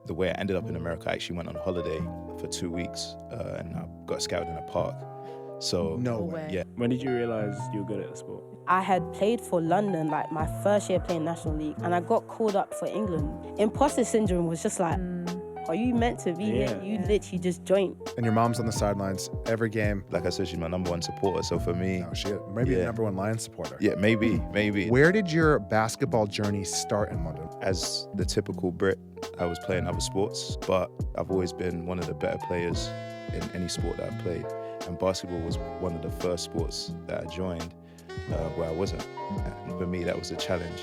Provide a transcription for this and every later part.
the way I ended up in America, I actually went on holiday for 2 weeks and I got scouted in a park. So No way. yeah. When did you realize you were good at the sport? I had played for London, like my first year playing National League, and I got called up for England. Imposter syndrome was just like, are you meant to be here? You literally just joined. And your mom's on the sidelines every game. Like I said, she's my number one supporter. So for me, No, she maybe the number one Lions supporter. yeah, maybe. Where did your basketball journey start in London? As the typical Brit, I was playing other sports, but I've always been one of the better players in any sport that I've played. And basketball was one of the first sports that I joined where I wasn't. And for me, that was a challenge.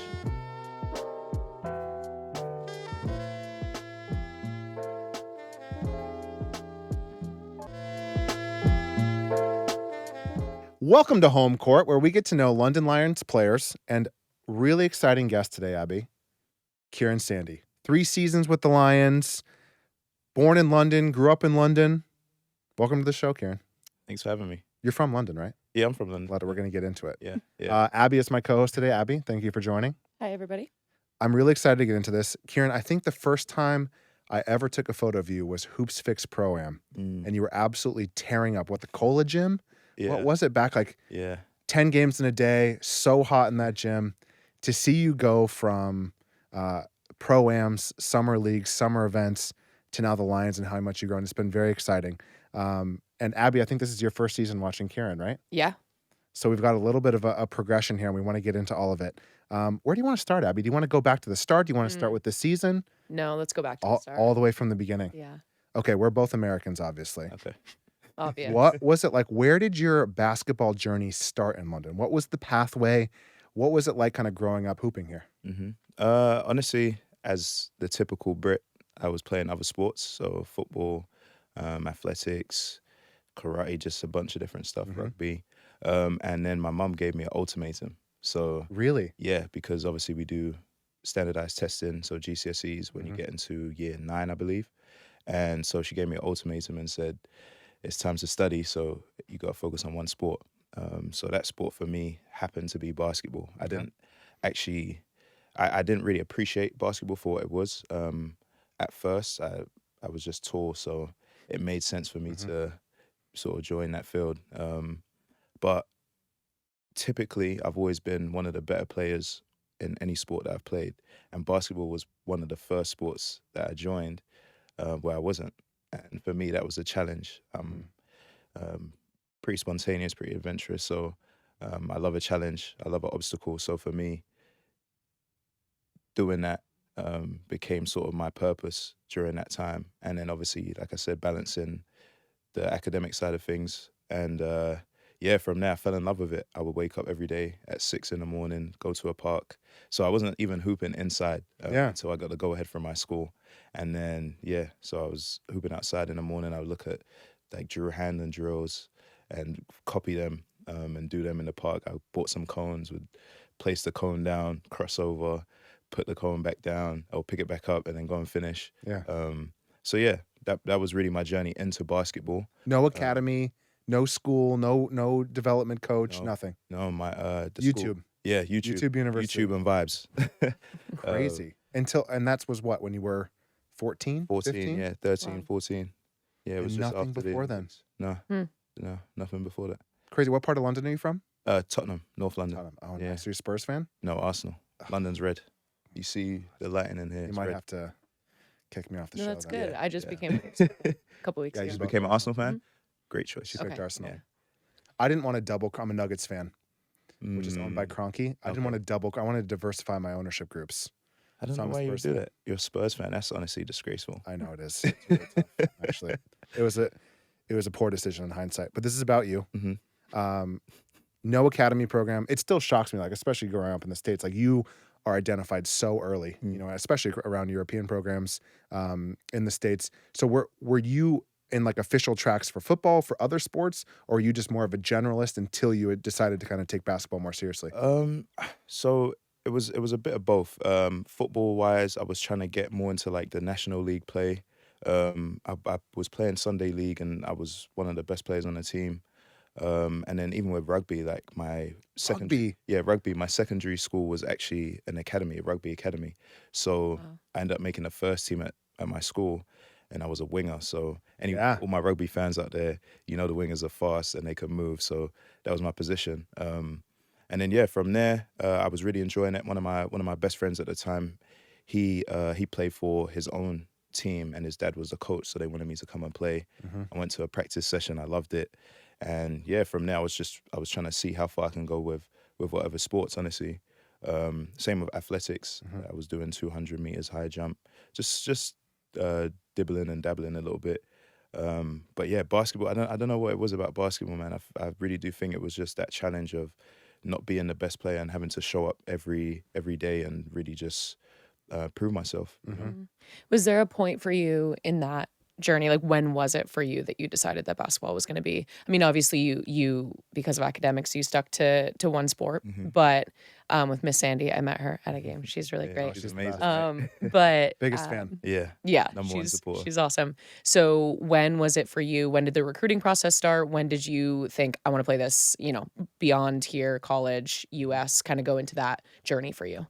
Welcome to Home Court, where we get to know London Lions players and really exciting guest today, Abby. Ciaran Sandy. 3 seasons with the Lions, born in London, grew up in London. Welcome to the show, Ciaran. Thanks for having me. You're from London, right? Yeah, I'm from London. We're going to get into it. Yeah. Abby is my co-host today. Abby, thank you for joining. Hi, everybody. I'm really excited to get into this. Ciaran, I think the first time I ever took a photo of you was Hoops Fix Pro-Am, and you were absolutely tearing up. What, the Cola Gym? Yeah. What was it back? Like 10 10 games in a day, so hot in that gym. To see you go from Pro-Ams, summer leagues, summer events, to now the Lions and how much you've grown, it's been very exciting. And Abby, I think this is your first season watching Ciaran, right? Yeah. So we've got a little bit of a progression here, and we want to get into all of it. Where do you want to start, Abby? Do you want to go back to the start? Do you want to start with the season? No, let's go back to the start. All the way from the beginning? Yeah. Okay, we're both Americans, obviously. Okay. Obvious. What was it like? Where did your basketball journey start in London? What was the pathway? What was it like kind of growing up hooping here? Honestly, as the typical Brit, I was playing other sports. So football, athletics, karate, just a bunch of different stuff, rugby. And then my mum gave me an ultimatum. So Really? yeah, because obviously we do standardized testing, so GCSEs when you get into year 9, I believe. And so she gave me an ultimatum and said, it's time to study, so you got to focus on one sport. So that sport for me happened to be basketball. I didn't actually, I didn't really appreciate basketball for what it was. At first, I was just tall, so it made sense for me to sort of join that field. But typically, I've always been one of the better players in any sport that I've played. And basketball was one of the first sports that I joined where I wasn't. And for me, that was a challenge. Pretty spontaneous, pretty adventurous. So I love a challenge. I love an obstacle. So for me, doing that became sort of my purpose during that time. And then obviously, like I said, balancing the academic side of things. And from there, I fell in love with it. I would wake up every day at 6 a.m, go to a park. So I wasn't even hooping inside until I got the go-ahead from my school. And then, so I was hooping outside in the morning. I would look at like Drew Handlen drills and copy them and do them in the park. I bought some cones, would place the cone down, cross over, put the cone back down, or pick it back up and then go and finish. That was really my journey into basketball. No academy, no school, no development coach, nothing. No, my the YouTube. School. Yeah, YouTube. YouTube University. YouTube and vibes. Crazy. And that was what, when you were 14? 14, 15? yeah, 13, Wow. 14. Yeah, it was And just nothing after before the then? No, nothing before that. Crazy. What part of London are you from? Tottenham, North London. Tottenham. Oh, Yeah. nice. So you're a Spurs fan? No, Arsenal. London's red. You see the lighting in here. You it's might red. have to kick me off the No, show. that's then. good. I just Yeah. became a couple weeks Yeah, you ago. just Became an Arsenal fan? Great choice. She picked Okay. Arsenal. Yeah. I didn't want to double. I'm a Nuggets fan, which is owned by Kroenke. I didn't want to double. I wanted to diversify my ownership groups. I don't So know I'm a why you would Spurs do fan. that. You're a Spurs fan. That's honestly disgraceful. I know it is. It's really tough, actually. It was a poor decision in hindsight. But this is about you. No academy program. It still shocks me, like, especially growing up in the States. Like, you are identified so early, you know, especially around European programs in the States. So were you in like official tracks for football, for other sports, or were you just more of a generalist until you had decided to kind of take basketball more seriously? So it was a bit of both. Football wise, I was trying to get more into like the National League play. I was playing Sunday League and I was one of the best players on the team. And then even with rugby, like my Rugby? rugby, my secondary school was actually an academy, a rugby academy. So I ended up making the first team at at my school, and I was a winger. So Yeah. all my rugby fans out there, you know the wingers are fast and they can move. So that was my position. And then from there, I was really enjoying it. One of my best friends at the time, he played for his own team, and his dad was the coach, so they wanted me to come and play. I went to a practice session. I loved it, and from there I was trying to see how far I can go with whatever sports. Honestly, same with athletics. I was doing 200 meters high jump, just dibbling and dabbling a little bit. But basketball. I don't know what it was about basketball, man. I really do think it was just that challenge of not being the best player and having to show up every day and really just prove myself. Was there a point for you in that journey? Like, when was it for you that you decided that basketball was going to be? I mean, obviously you because of academics, you stuck to one sport. But with Miss Sandy, I met her at a game. She's really great. She's amazing. But Biggest fan. Yeah, number one supporter. She's awesome. So when was it for you? When did the recruiting process start? When did you think, I want to play this, beyond here, college, US, kind of go into that journey for you?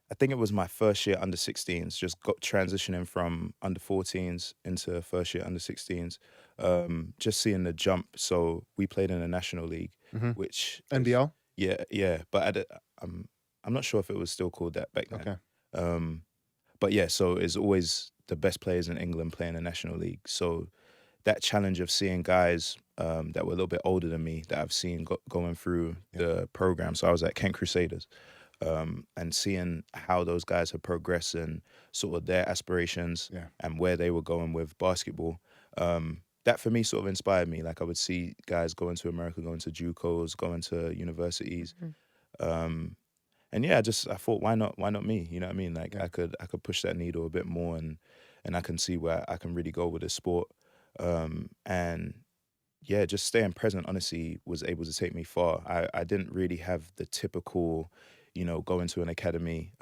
I think it was my first year under 16s, just got transitioning from under 14s into first year under 16s. Just seeing the jump. So we played in the National League, which NBL? Yeah. But I'm not sure if it was still called that back then. Okay. But so it's always the best players in England playing the National League. So that challenge of seeing guys that were a little bit older than me that I've seen going through the program. So I was at Kent Crusaders. And seeing how those guys have progressed and sort of their aspirations and where they were going with basketball, that for me sort of inspired me. Like I would see guys going to America, going to JUCOs, going to universities, and I thought, why not me? You know what I mean? Like I could push that needle a bit more, and I can see where I can really go with this sport, and just staying present. Honestly, was able to take me far. I didn't really have the typical, going to an academy,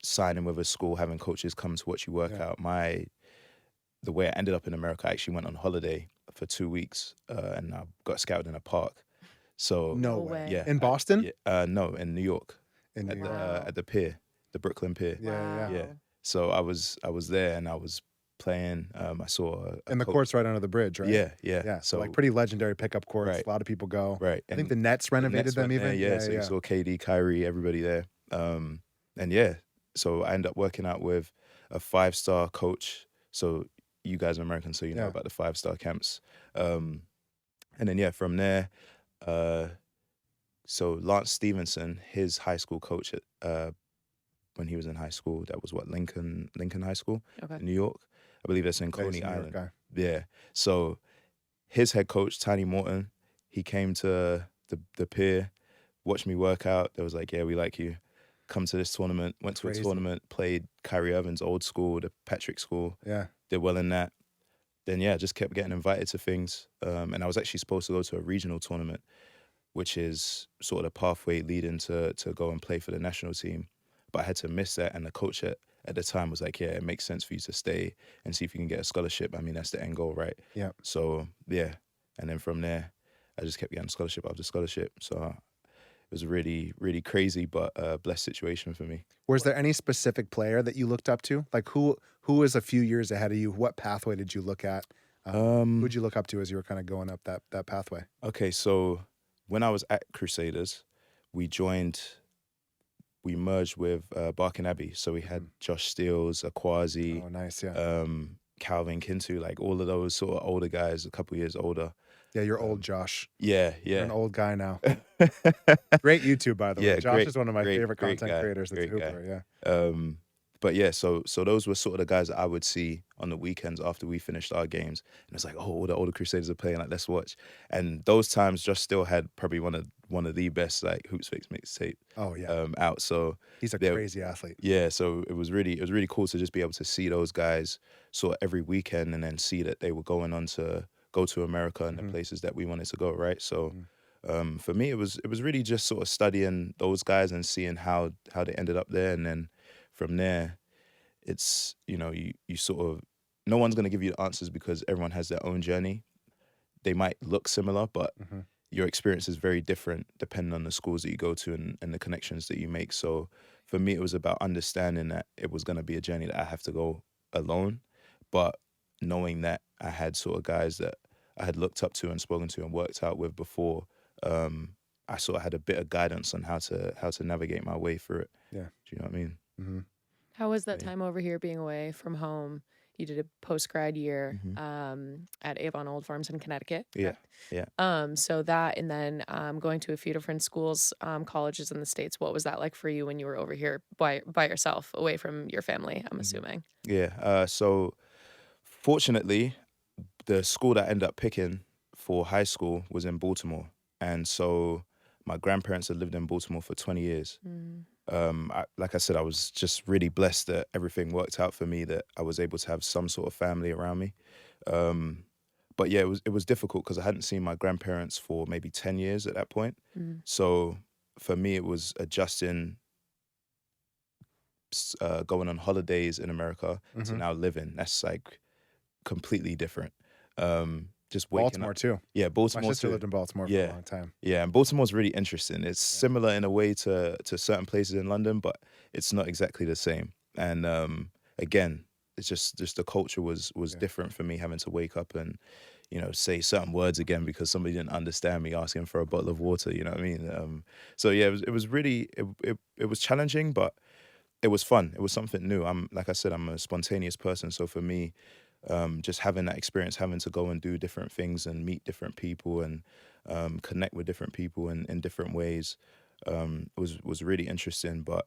signing with a school, having coaches come to watch you work out. The way I ended up in America, I actually went on holiday for 2 weeks, and I got scouted in a park. So No way. Yeah. In Boston? No, in New York. In New York. At the pier, the Brooklyn Pier. Yeah. So I was there and I was playing. I saw and the court's right under the bridge, right? Yeah. So like pretty legendary pickup courts. Right. A lot of people go. Right. I think the Nets renovated them even. There, so you saw KD, Kyrie, everybody there. So I ended up working out with a 5-star coach. So you guys are American, so you know about the 5-star camps. And then from there, so Lance Stevenson, his high school coach when he was in high school, that was Lincoln High School in New York. I believe that's in Coney Island. Yeah. So his head coach, Tiny Morton, he came to the pier, watched me work out. They was like, yeah, we like you. Come to this tournament. Went to a tournament, played Kyrie Irving's old school, the Patrick School. Yeah. Did well in that. Then, just kept getting invited to things. And I was actually supposed to go to a regional tournament, which is sort of the pathway leading to go and play for the national team. But I had to miss that. And the coach at the time was like, it makes sense for you to stay and see if you can get a scholarship. I mean, that's the end goal, right? Yeah. So, And then from there, I just kept getting scholarship after scholarship. So it was a really, really crazy but blessed situation for me. Was there any specific player that you looked up to? Like who was a few years ahead of you? What pathway did you look at? Who'd you look up to as you were kind of going up that pathway? Okay, so when I was at Crusaders, we merged with Bosche and Abby. So we had Josh Steels, Akwazi. Oh, nice, yeah. Calvin Kintu, like all of those sort of older guys, a couple years older. Yeah, you're old, Josh. Yeah. You're an old guy now. Great YouTube, by the way. Josh great, is one of my favorite content guy, creators. That's Hooper, But so those were sort of the guys that I would see on the weekends after we finished our games. And it's like, all the older Crusaders are playing, like, let's watch. And those times Josh still had probably one of the best like Hoops Fix mixtape out. So he's a crazy athlete. Yeah, so it was really cool to just be able to see those guys sort of every weekend and then see that they were going on to go to America and the places that we wanted to go, right? So for me, it was really just sort of studying those guys and seeing how they ended up there. And then from there, it's, you sort of, no one's going to give you the answers because everyone has their own journey. They might look similar, but your experience is very different depending on the schools that you go to and the connections that you make. So for me, it was about understanding that it was going to be a journey that I have to go alone, but knowing that I had sort of guys that I had looked up to and spoken to and worked out with before. I sort of had a bit of guidance on how to navigate my way through it. Yeah. Do you know what I mean? Mm-hmm. How was that time over here being away from home? You did a post-grad year at Avon Old Farms in Connecticut. Yeah, correct? yeah. So that, and then going to a few different schools, colleges in the States. What was that like for you when you were over here by yourself, away from your family, I'm assuming? Yeah. So fortunately, the school that I ended up picking for high school was in Baltimore. And so my grandparents had lived in Baltimore for 20 years. Like I said, I was just really blessed that everything worked out for me, that I was able to have some sort of family around me. But yeah, it was difficult because I hadn't seen my grandparents for maybe 10 years at that point. So for me, it was adjusting, going on holidays in America to now living. That's like completely different. Just waking Baltimore up. too. Yeah, Baltimore My sister too. lived in Baltimore for a long time. Yeah, and Baltimore's really interesting. It's similar in a way to certain places in London, but it's not exactly the same. And again, it's just the culture was different for me, having to wake up and, you know, say certain words again because somebody didn't understand me asking for a bottle of water. You know what I mean? So yeah, it was really it was challenging, but it was fun. It was something new. Like I said, I'm a spontaneous person, so for me, just having that experience, having to go and do different things and meet different people and connect with different people in different ways was really interesting. But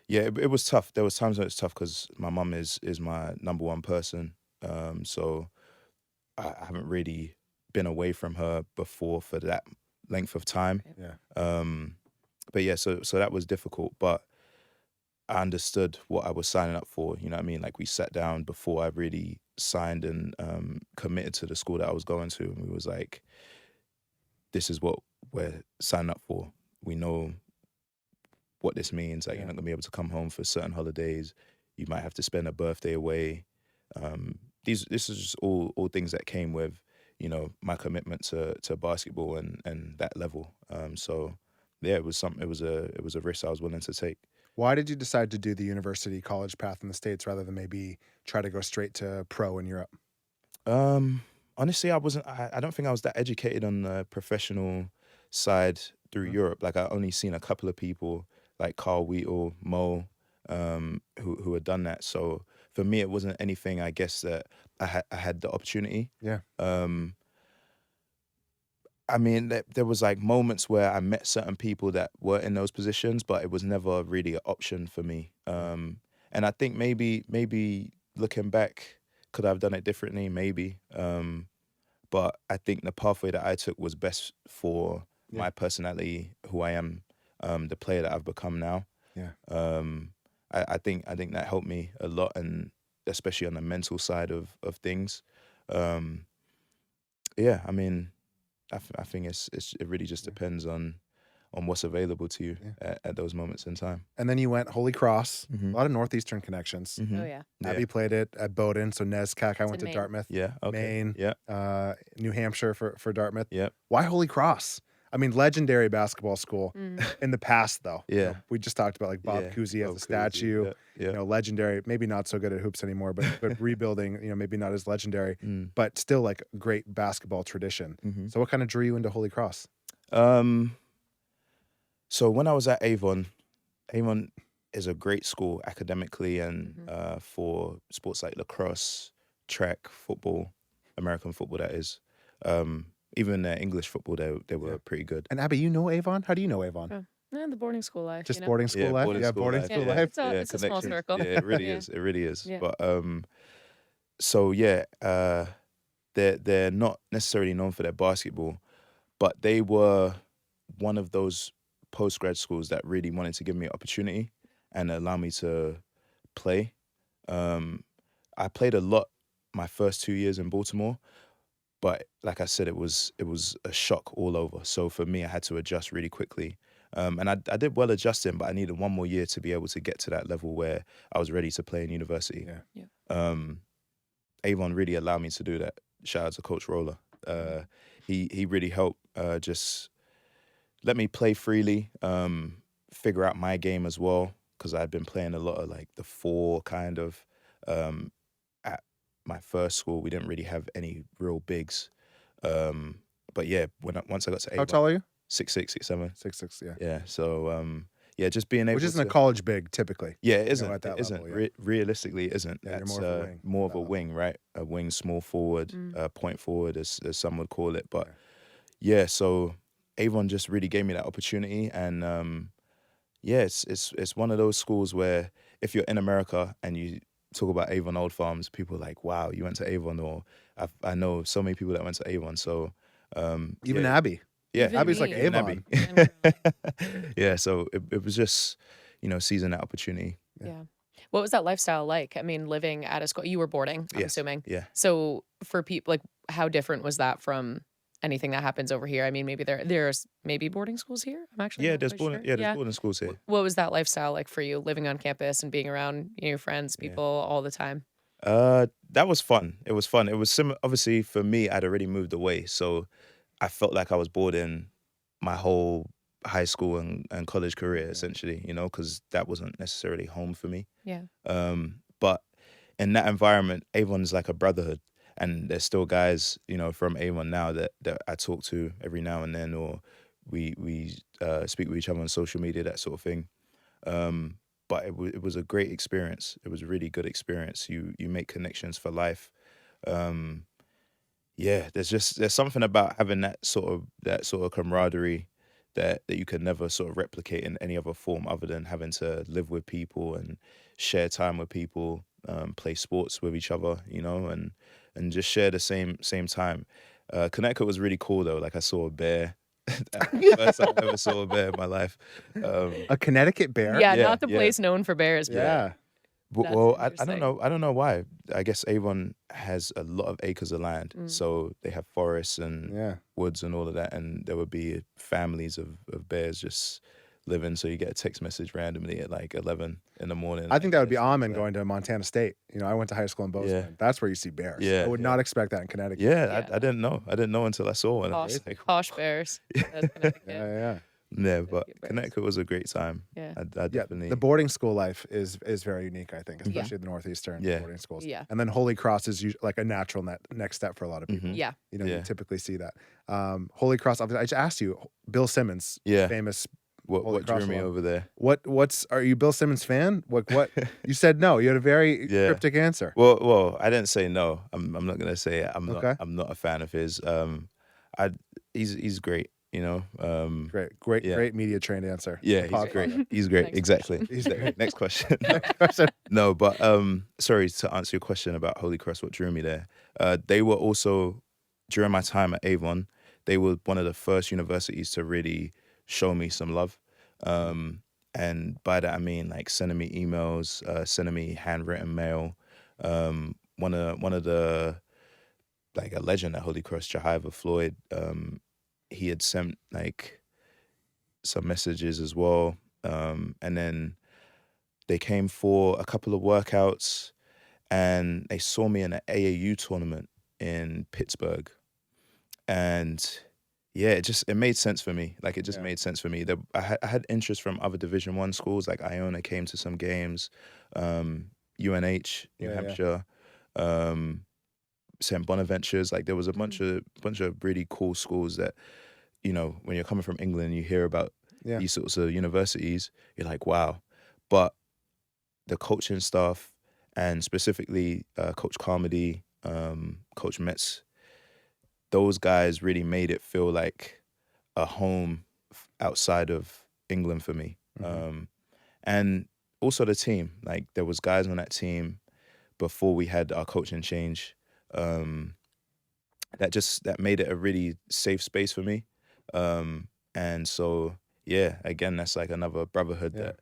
yeah, it was tough. There was times when it's tough because my mum is my number one person. So I haven't really been away from her before for that length of time. Yeah. But yeah, so that was difficult. But I understood what I was signing up for. You know what I mean? Like we sat down before I really signed and committed to the school that I was going to, and we was like, this is what we're signing up for. We know what this means. Like you're not gonna be able to come home for certain holidays. You might have to spend a birthday away. This is just all things that came with, you know, my commitment to basketball and that level. So yeah, it was a risk I was willing to take. Why did you decide to do the university college path in the States rather than maybe try to go straight to pro in Europe? Honestly, I don't think I was that educated on the professional side through Europe. Like I only seen a couple of people like Carl Wheatle, Mo, who had done that. So for me, it wasn't anything, I guess, that I had the opportunity. Yeah. I mean, there was like moments where I met certain people that were in those positions, but it was never really an option for me. And I think maybe looking back, could I have done it differently? Maybe. But I think the pathway that I took was best for my personality, who I am, the player that I've become now. Yeah. I think that helped me a lot, and especially on the mental side of things. Yeah, I mean, I think it really just depends on what's available to you at those moments in time. And then you went Holy Cross, a lot of Northeastern connections. Oh yeah. Abby played it at Bowdoin, so NESCAC. I went to Maine. Dartmouth. Yeah, okay. Maine. Yeah. New Hampshire for Dartmouth. Yeah. Why Holy Cross? I mean, legendary basketball school in the past, though. Yeah. You know, we just talked about like Bob Cousy as a statue. Yeah. You know, legendary. Maybe not so good at hoops anymore, but rebuilding. You know, maybe not as legendary, but still like great basketball tradition. So, what kind of drew you into Holy Cross? So when I was at Avon is a great school academically and for sports like lacrosse, track, football, American football, that is. Even their English football, they were pretty good. And Abby, you know Avon? How do you know Avon? Oh. The boarding school life. Just you know? boarding school life? Boarding school boarding life. school Yeah. life. It's a small Connections. circle. Yeah, it really is. It really is. Yeah. But so yeah, they're not necessarily known for their basketball, but they were one of those postgrad schools that really wanted to give me an opportunity and allow me to play. I played a lot my first 2 years in Baltimore, but like I said, it was a shock all over. So for me, I had to adjust really quickly. And I did well adjusting, but I needed one more year to be able to get to that level where I was ready to play in university. Yeah. Avon really allowed me to do that. Shout out to Coach Roller. He really helped just let me play freely, figure out my game as well, because I'd been playing a lot of like the 4 kind of. At my first school, we didn't really have any real bigs. But yeah, once I got to Avon. How tall are you? 6'6", 6'7". 6'6", yeah. Yeah, so yeah, just being able Which isn't to, a college big typically. yeah, it isn't. at that It isn't. level, yeah. Realistically, it isn't. Yeah, you're That's more of a wing more at of that a level. wing, right? A wing, small forward, point forward, as some would call it. But Yeah. yeah, so Avon just really gave me that opportunity, and yeah, it's one of those schools where if you're in America and you talk about Avon Old Farms, people are like, wow, you went to Avon, or I know so many people that went to Avon. So Even yeah, Abby. yeah, Even Abby's like me. Avon. Yeah, so it was just, seizing that opportunity. Yeah. What was that lifestyle like? I mean, living at a school, you were boarding, I'm Yes, assuming. yeah. So for people, like, how different was that from anything that happens over here? I mean, maybe there's maybe boarding schools here. I'm actually Yeah, not there's quite boarding. sure. Yeah, there's boarding schools here. What was that lifestyle like for you, living on campus and being around your friends, Yeah. people all the time? That was fun. It was fun. It was obviously for me, I'd already moved away, so I felt like I was boarding my whole high school and college career, essentially, because that wasn't necessarily home for me. Yeah. But in that environment, Avon's like a brotherhood, and there's still guys, from Avon now that I talk to every now and then, or we speak with each other on social media, that sort of thing. But it was a great experience. It was a really good experience. You make connections for life. Yeah, there's something about having that sort of camaraderie that you can never sort of replicate in any other form other than having to live with people and share time with people, play sports with each other, and just share the same time. Connecticut was really cool though. Like I saw a bear. First time I ever saw a bear in my life. A Connecticut bear? Yeah, Yeah, not the yeah. place known for bears. But Yeah. That's Well, I don't interesting. know. I don't know why. I guess Avon has a lot of acres of land, Mm. so they have forests and Yeah. woods and all of that, and there would be families of bears just living. So you get a text message randomly at like 11 in the morning. I think that would be It's Almond like- going to Montana State. I went to high school in Bozeman. Yeah. That's where you see bears. Yeah, I would yeah. not expect that in Connecticut. Yeah, Yeah. I didn't know. I didn't know until I saw one. I Posh, was like, posh bears. That's Connecticut. Yeah. yeah, but Connecticut bears. Connecticut was a great time. Yeah. I Yeah, definitely. the boarding school life is very unique, I think, Mm-hmm. especially the Northeastern Yeah. boarding schools. Yeah. And then Holy Cross is like a natural next step for a lot of people. Mhm. Yeah. You Yeah. typically see that. Holy Cross, I just asked you, Bill Simmons, Yeah. famous. what Holy drew Cross me alum. over there? Are you Bill Simmons fan? What? You said no. You had a very Yeah. cryptic answer. Well, I didn't say no. I'm not gonna say it. Okay. I'm not a fan of his. He's great. Great yeah. media trained answer. Yeah, he's Podcast. great. He's great. Next Exactly. He's great. Next question. Question. No, but sorry to answer your question about Holy Cross. What drew me there? They were also, during my time at Avon, they were one of the first universities to really show me some love. And by that I mean like sending me emails, sending me handwritten mail. One of the, like, a legend at Holy Cross, Jehovah Floyd, he had sent like some messages as well. And then they came for a couple of workouts and they saw me in an AAU tournament in Pittsburgh. And yeah, it made sense for me. Like, it just Yeah. made sense for me. I had interest from other Division I schools, like Iona came to some games, UNH, New Yeah. Hampshire, St. Bonaventures. Like, there was a bunch of really cool schools that, when you're coming from England, you hear about Yeah. these sorts of universities, you're like, wow. But the coaching staff, and specifically Coach Carmody, Coach Metz, those guys really made it feel like a home outside of England for me. Mhm. And also the team, like, there was guys on that team before we had our coaching change, that made it a really safe space for me. And so, yeah, again, that's like another brotherhood Yeah.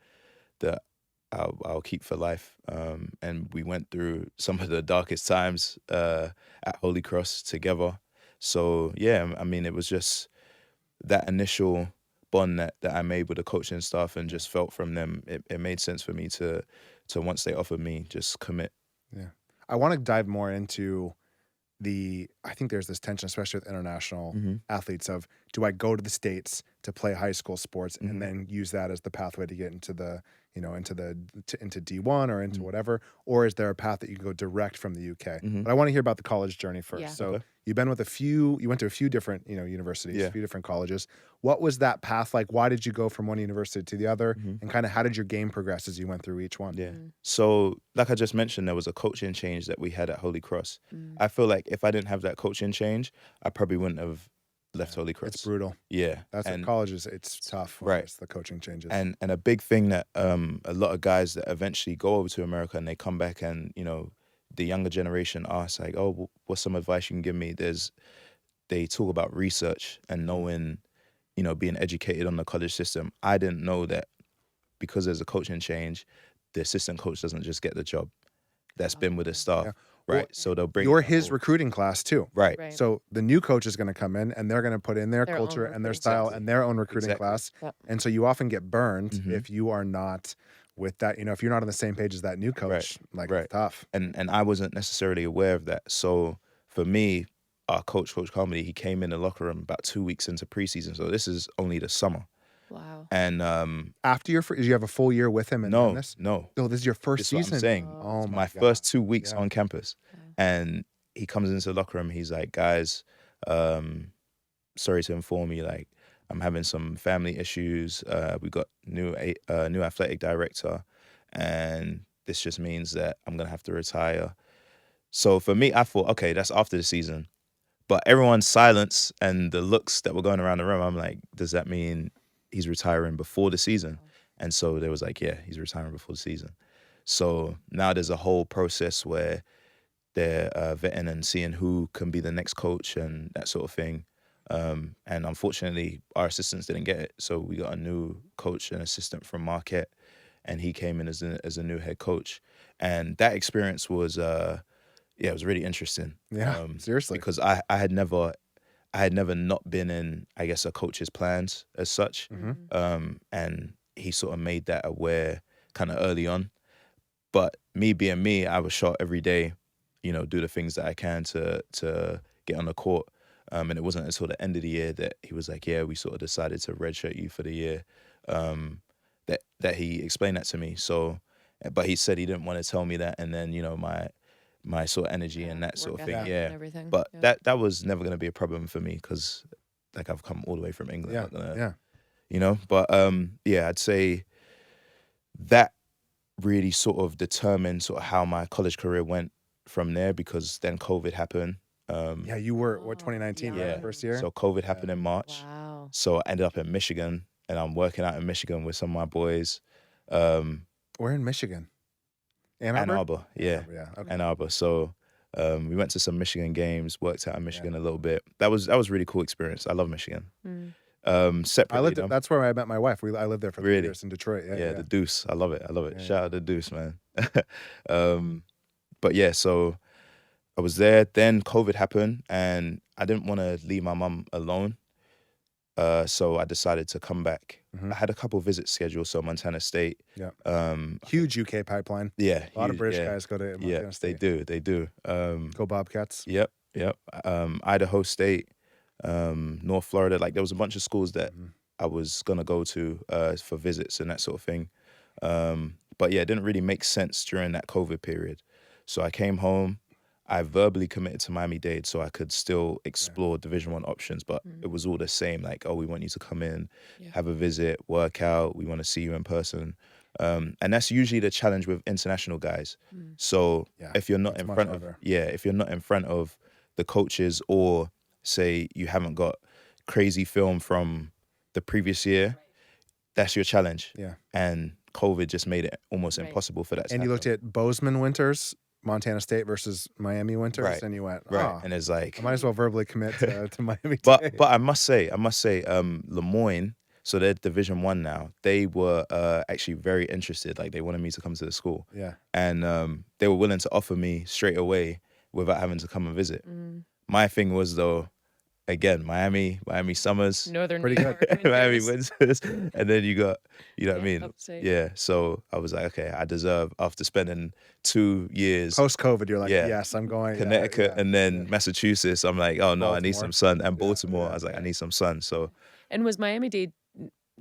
that I'll keep for life. And we went through some of the darkest times at Holy Cross together. So yeah, I mean, it was just that initial bond that I made with the coaching staff and just felt from them. It made sense for me to once they offered me, just commit. I want to dive more into I think there's this tension, especially with international Mm-hmm. athletes, of do I go to the States to play high school sports Mhm. and then use that as the pathway to get into the, into D1 or into Mhm. whatever, or is there a path that you can go direct from the UK? Mhm. But I want to hear about the college journey first. Yeah. So Okay. you went to a few different, universities, Yeah. a few different colleges. What was that path like? Why did you go from one university to the other? Mhm. And kind of how did your game progress as you went through each one? Yeah. Mm. So, like I just mentioned, there was a coaching change that we had at Holy Cross. Mm. I feel like if I didn't have that coaching change, I probably wouldn't have left Holy Cross. It's brutal. Yeah. That's what and college is. It's tough. Right. It's the coaching changes. and a big thing that a lot of guys that eventually go over to America and they come back and the younger generation asks like, oh, what's some advice you can give me? They talk about research and knowing, being educated on the college system. I didn't know that because there's a coaching change, the assistant coach doesn't just get the job. That's been with the staff, Yeah. right? Well, So they'll bring You're the his whole- recruiting class too. right. Right. So the new coach is going to come in and they're going to put in their Their own culture and their recruiting style Exactly. and their own recruiting Exactly. class. Yep. And so you often get burned Mhm. if you are not with that, if you're not on the same page as that new coach, like Right. it's tough. And I wasn't necessarily aware of that. So for me, our Coach Comedy, he came in the locker room about 2 weeks into preseason. So this is only the summer. Wow. And After you have a full year with him and no, this? no. No, this is your first This is what season. I'm saying. Oh my God. first 2 weeks Yeah. on campus. Wow. And he comes into the locker room. He's like, guys, sorry to inform you, like, I'm having some family issues. We got new athletic director, and this just means that I'm gonna have to retire. So for me, I thought, okay, that's after the season. But everyone's silence and the looks that were going around the room, I'm like, does that mean he's retiring before the season? And so they was like, yeah, he's retiring before the season. So now there's a whole process where they're vetting and seeing who can be the next coach and that sort of thing. And unfortunately, our assistants didn't get it. So we got a new coach and assistant from Marquette, and he came in as a new head coach. And that experience was, it was really interesting. Yeah, seriously. Because I had never not been in, I guess, a coach's plans as such. Mhm. And he sort of made that aware kind of early on. But me being me, I was shot every day, do the things that I can to get on the court. And it wasn't until the end of the year that he was like, yeah, we sort of decided to redshirt you for the year. That he explained that to me. So, but he said he didn't want to tell me that. And then, my sort of energy and that sort Work of thing. ethic Yeah. and everything. But Yeah. that was never going to be a problem for me because, like, I've come all the way from England. Yeah, I'm not gonna, yeah. But I'd say that really sort of determined sort of how my college career went from there, because then COVID happened. Yeah, you were, 2019, right? Yeah. First year? So COVID happened in March. Wow. So I ended up in Michigan, and I'm working out in Michigan with some of my boys. We're in Michigan. Ann Ann Arbor? Arbor, yeah. Yeah, okay. Ann Arbor. So we went to some Michigan games, worked out in Michigan a little bit. That was a really cool experience. I love Michigan. Mm. Separately, though, That's where I met my wife. I lived there for 3 Really? years in Detroit. yeah, the Deuce. I love it. Yeah, Shout out to Deuce, man. But yeah, so I was there. Then COVID happened, and I didn't want to leave my mum alone. So I decided to come back. Mhm. I had a couple visits scheduled, so Montana State. Yeah. Um, Huge UK pipeline. yeah. A lot of huge, British yeah. guys go to Yeah, Montana they State. do. They do. Go Bobcats. Yep. Idaho State, North Florida. Like, there was a bunch of schools that Mhm. I was gonna go to for visits and that sort of thing. But yeah, it didn't really make sense during that COVID period. So I came home. I verbally committed to Miami-Dade so I could still explore Division I options, but it was all the same. Like, oh, we want you to come in, Yeah. have a visit, work out. We want to see you in person. And that's usually the challenge with international guys. So Yeah, if you're not it's in much front harder. if you're not in front of the coaches, or say you haven't got crazy film from the previous year, that's your challenge. Yeah. And COVID just made it almost Right. impossible for that to And you looked happen. at Bozeman Winters, Montana State versus Miami Winters, Right. and you went, Right. "Ah, And it's like, I might as well verbally commit to Miami." but Dade." I must say, Lemoyne, so they're Division I now. They were actually very interested. Like, they wanted me to come to the school, yeah, and they were willing to offer me straight away without having to come and visit. My thing was, though, again, Miami summers, Northern Pretty New good. York Miami winters. winters, and then you got, you know what I Yeah, mean? upstate. Yeah. So I was like, okay, I deserve, after spending 2 years Post-COVID, you're like, Yeah. yes, I'm going. Connecticut and then Massachusetts, I'm like, oh no, I need Baltimore. some sun. And Yeah, Baltimore, yeah, I was like, I yeah. need some sun. So And was Miami-Dade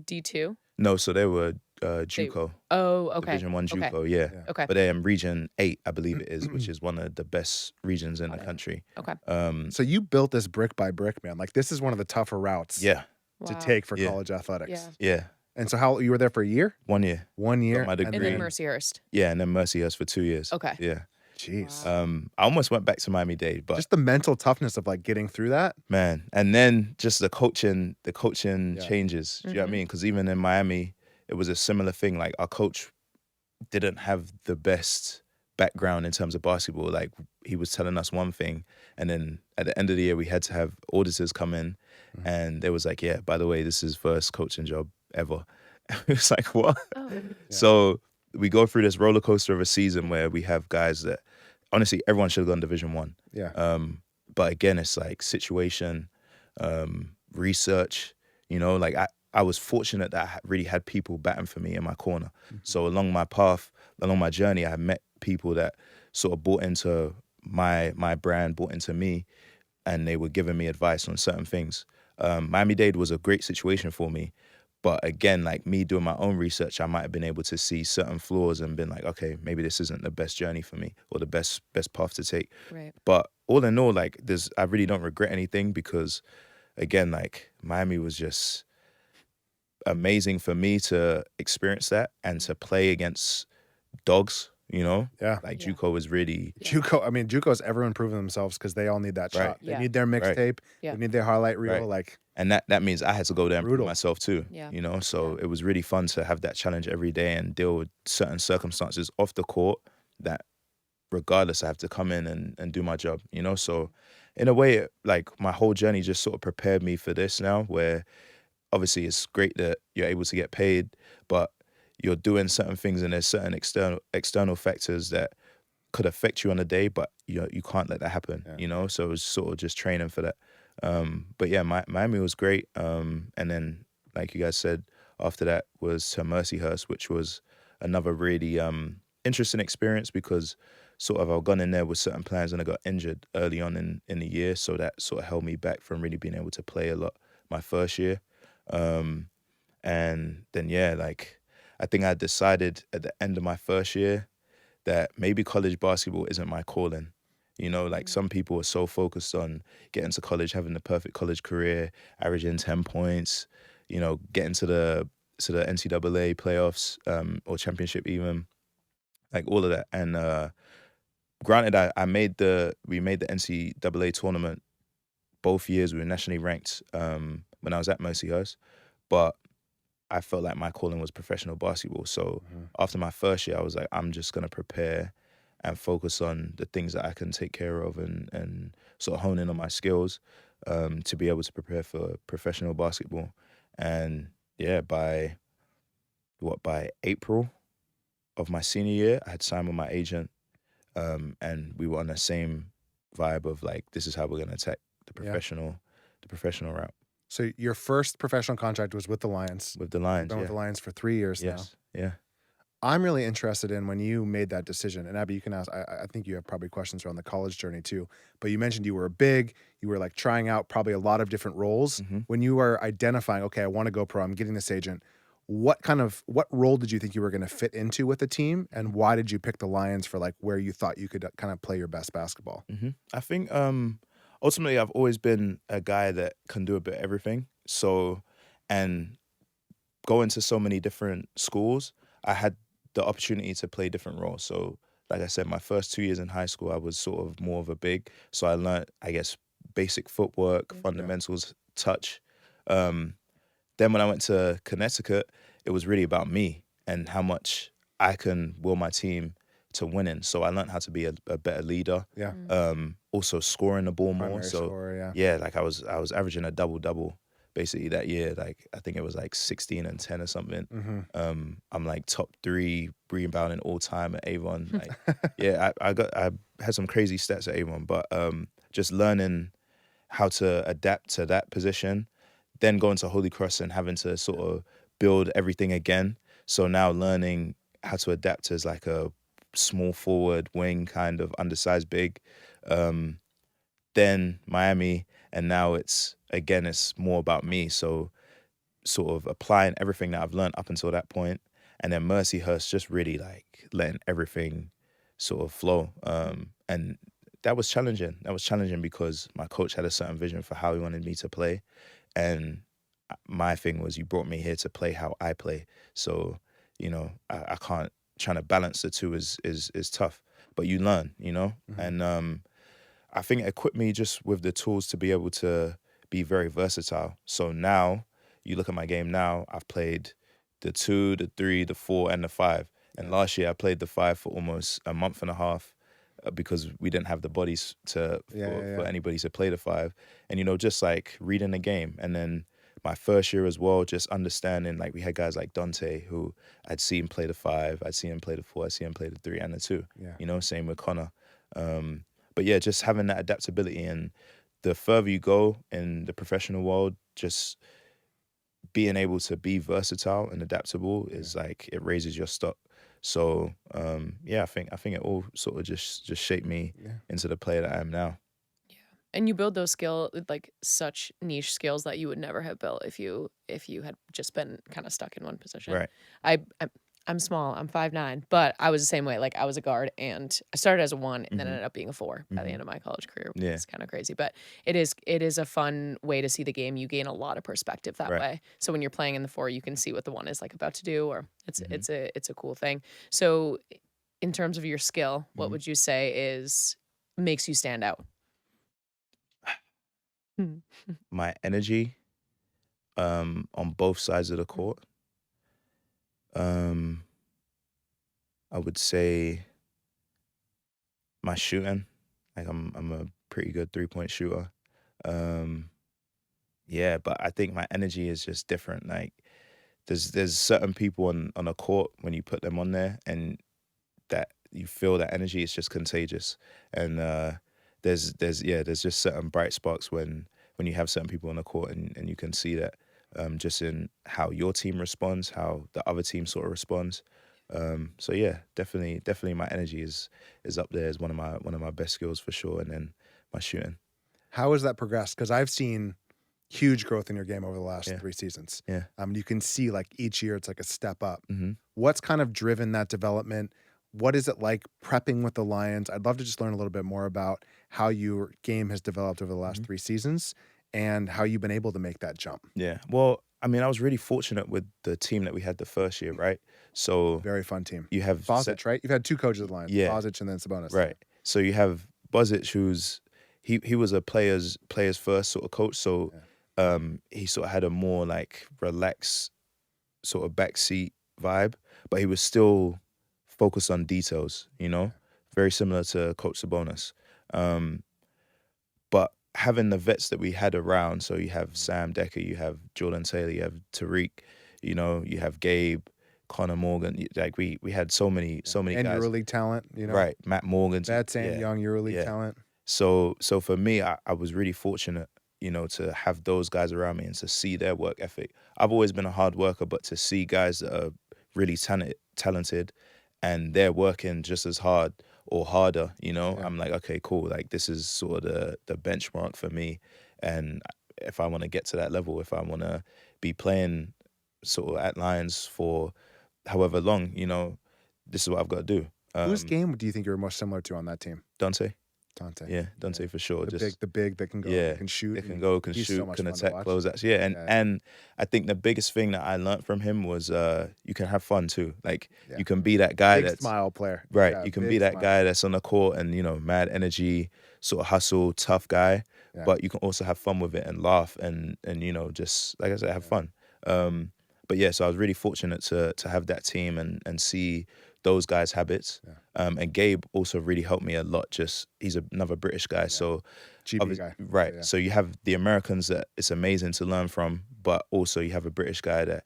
D2? no, so they were JUCO, Oh, okay. Division 1 Okay. JUCO, yeah. Okay. But they're in Region 8, I believe it is, which is one of the best regions in the Got it. country. Okay. So you built this brick by brick, man. Like this is one of the tougher routes Yeah, to Wow. take for Yeah. college athletics. Yeah. yeah. And so how you were there for a year? 1 year. 1 year. my and degree. And then then- Mercyhurst. Yeah, and then Mercyhurst for 2 years. Okay. Yeah. Jeez. Wow. I almost went back to Miami-Dade, but Just the mental toughness of like getting through that. man, and then just the coaching Yeah. changes. Do you know what I Mhm. mean? Because even in Miami, it was a similar thing. Like our coach didn't have the best background in terms of basketball. Like he was telling us one thing, and then at the end of the year, we had to have auditors come in, and they was like, "Yeah, by the way, this is first coaching job ever." It was like, what? Oh. So we go through this roller coaster of a season where we have guys that, honestly, everyone should have gone Division 1. Yeah. But again, it's like situation, research, you know, like I was fortunate that I really had people batting for me in my corner. So along my path, along my journey, I met people that sort of bought into my brand, bought into me, and they were giving me advice on certain things. Miami-Dade was a great situation for me. But again, like me doing my own research, I might have been able to see certain flaws and been like, okay, maybe this isn't the best journey for me or the best path to take. Right. But all in all, like I really don't regret anything because, again, like Miami was just amazing for me to experience that and to play against dogs. You know, Yeah. like Yeah. JUCO was really JUCO's ever improving themselves because they all need that Right. shot. They Yeah. need their mixtape. Yeah. They need their highlight reel. Right. Like and that means I had to go there and prove Brutal. myself too. Yeah. You know, so Yeah. it was really fun to have that challenge every day and deal with certain circumstances off the court that regardless I have to come in and do my job, you know? So in a way, like my whole journey just sort of prepared me for this now, where obviously it's great that you're able to get paid, but you're doing certain things and there's certain external factors that could affect you on the day, but you can't let that happen, Yeah. you know? So it was sort of just training for that. But yeah, Miami was great. And then, like you guys said, after that was to Mercyhurst, which was another really interesting experience because sort of I've gone in there with certain plans and I got injured early on in the year. So that sort of held me back from really being able to play a lot my first year. And then, yeah, like I think I decided at the end of my first year that maybe college basketball isn't my calling. You know, like some people are so focused on getting to college, having the perfect college career, averaging 10 points, you know, getting to the NCAA playoffs or championship even, like all of that. And granted, we made the NCAA tournament both years. We were nationally ranked when I was at Mercyhurst, but I felt like my calling was professional basketball. So after my first year, I was like, I'm just gonna prepare and focus on the things that I can take care of and sort of hone in on my skills to be able to prepare for professional basketball. And yeah, by April of my senior year, I had signed with my agent and we were on the same vibe of like, this is how we're gonna attack the professional route. So your first professional contract was with the Lions. With the Lions, Been yeah. with the Lions for 3 years now. Yes, yeah. I'm really interested in when you made that decision. And Abby, you can ask, I think you have probably questions around the college journey too. But you mentioned you were you were like trying out probably a lot of different roles. Mhm. When you were identifying, okay, I want to go pro, I'm getting this agent. What role did you think you were going to fit into with the team? And why did you pick the Lions for like where you thought you could kind of play your best basketball? I think ultimately I've always been a guy that can do a bit of everything. So, and going to so many different schools, I had the opportunity to play different roles. So, like I said, my first 2 years in high school, I was sort of more of a big. So I learned, I guess, basic footwork, fundamentals, touch. Then when I went to Connecticut, it was really about me and how much I can will my team to winning. So I learned how to be a better leader. Yeah. Also scoring the ball more. Primary So scorer, yeah, like I was averaging a double basically that year. Like I think it was like 16 and 10 or something. Mm-hmm. I'm like top 3 rebounding all time at Avon. Like yeah, I had some crazy stats at Avon, but just learning how to adapt to that position, then going to Holy Cross and having to sort of build everything again. So now learning how to adapt as like a small forward wing, kind of undersized big. Then Miami, and now it's more about me. So sort of applying everything that I've learned up until that point, and then Mercyhurst just really like letting everything sort of flow. And that was challenging. That was challenging because my coach had a certain vision for how he wanted me to play, and my thing was, you brought me here to play how I play. So, you know, I can't. Trying to balance the two is tough, but you learn, you know. And I think it equipped me just with the tools to be able to be very versatile. So now you look at my game now, I've played the 2, the 3, the 4, and the 5. And last year I played the 5 for almost a month and a half because we didn't have the bodies for anybody to play the 5. And, you know, just like reading the game. And then my first year as well, just understanding, like we had guys like Dante who I'd seen play the 5, I'd seen him play the 4, I'd seen him play the 3 and the 2. Yeah. You know, same with Connor. But yeah, just having that adaptability, and the further you go in the professional world, just being able to be versatile and adaptable is like, it raises your stock. So I think it all sort of just shaped me into the player that I am now. Yeah, and you build those skills, like such niche skills that you would never have built if you had just been kind of stuck in one position. Right. I'm small. I'm 5'9", but I was the same way. Like I was a guard, and I started as a 1, and then ended up being a 4 by the end of my college career. Yeah. It's kind of crazy, but it is a fun way to see the game. You gain a lot of perspective that way. So when you're playing in the 4, you can see what the 1 is like about to do, or it's a cool thing. So in terms of your skill, what would you say makes you stand out? My energy on both sides of the court. I would say my shooting. Like I'm a pretty good 3-point shooter. But I think my energy is just different. Like there's certain people on a court, when you put them on there and that you feel that energy, it's just contagious. And there's just certain bright sparks when you have certain people on the court, and you can see that just in how your team responds, how the other team sort of responds. So yeah, definitely my energy is up there as one of my best skills for sure, and then my shooting. How has that progressed? Because I've seen huge growth in your game over the last 3 seasons. Yeah. You can see like each year it's like a step up. Mm-hmm. What's kind of driven that development? What is it like prepping with the Lions? I'd love to just learn a little bit more about how your game has developed over the last 3 seasons and how you've been able to make that jump. Yeah. Well, I mean, I was really fortunate with the team that we had the first year, right? So very fun team. You have Bosche, right? You've had 2 coaches at the Lions. Yeah. Bosche and then Sabonis. Right. So you have Bosche, who's he was a players first sort of coach. So he sort of had a more like relaxed sort of backseat vibe, but he was still focused on details, you know, very similar to Coach Sabonis. But having the vets that we had around, so you have Sam Decker, you have Jordan Taylor, you have Tariq, you know, you have Gabe, Connor Morgan. Like we had so many and guys. And EuroLeague talent, you know. Right, Matt Morgan. That's young EuroLeague talent. So for me, I was really fortunate, you know, to have those guys around me and to see their work ethic. I've always been a hard worker, but to see guys that are really talented and they're working just as hard or harder, you know, I'm like, okay, cool. Like this is sort of the benchmark for me. And if I want to get to that level, if I want to be playing sort of at Lions for however long, you know, this is what I've got to do. Whose game do you think you're most similar to on that team? Dante. Yeah, Dante for sure. The big that can go, can shoot. They can go, can shoot, can attack, closeouts. Yeah, and I think the biggest thing that I learned from him was you can have fun too. Like you can be that guy that's smile player. Right. You can be that guy that's on the court and, you know, mad energy, sort of hustle, tough guy. Yeah. But you can also have fun with it and laugh and you know, just like I said, have fun. But yeah, so I was really fortunate to have that team and see those guys' habits. And Gabe also really helped me a lot. Just he's another British guy, so GB guy, right? So you have the Americans that it's amazing to learn from, but also you have a British guy that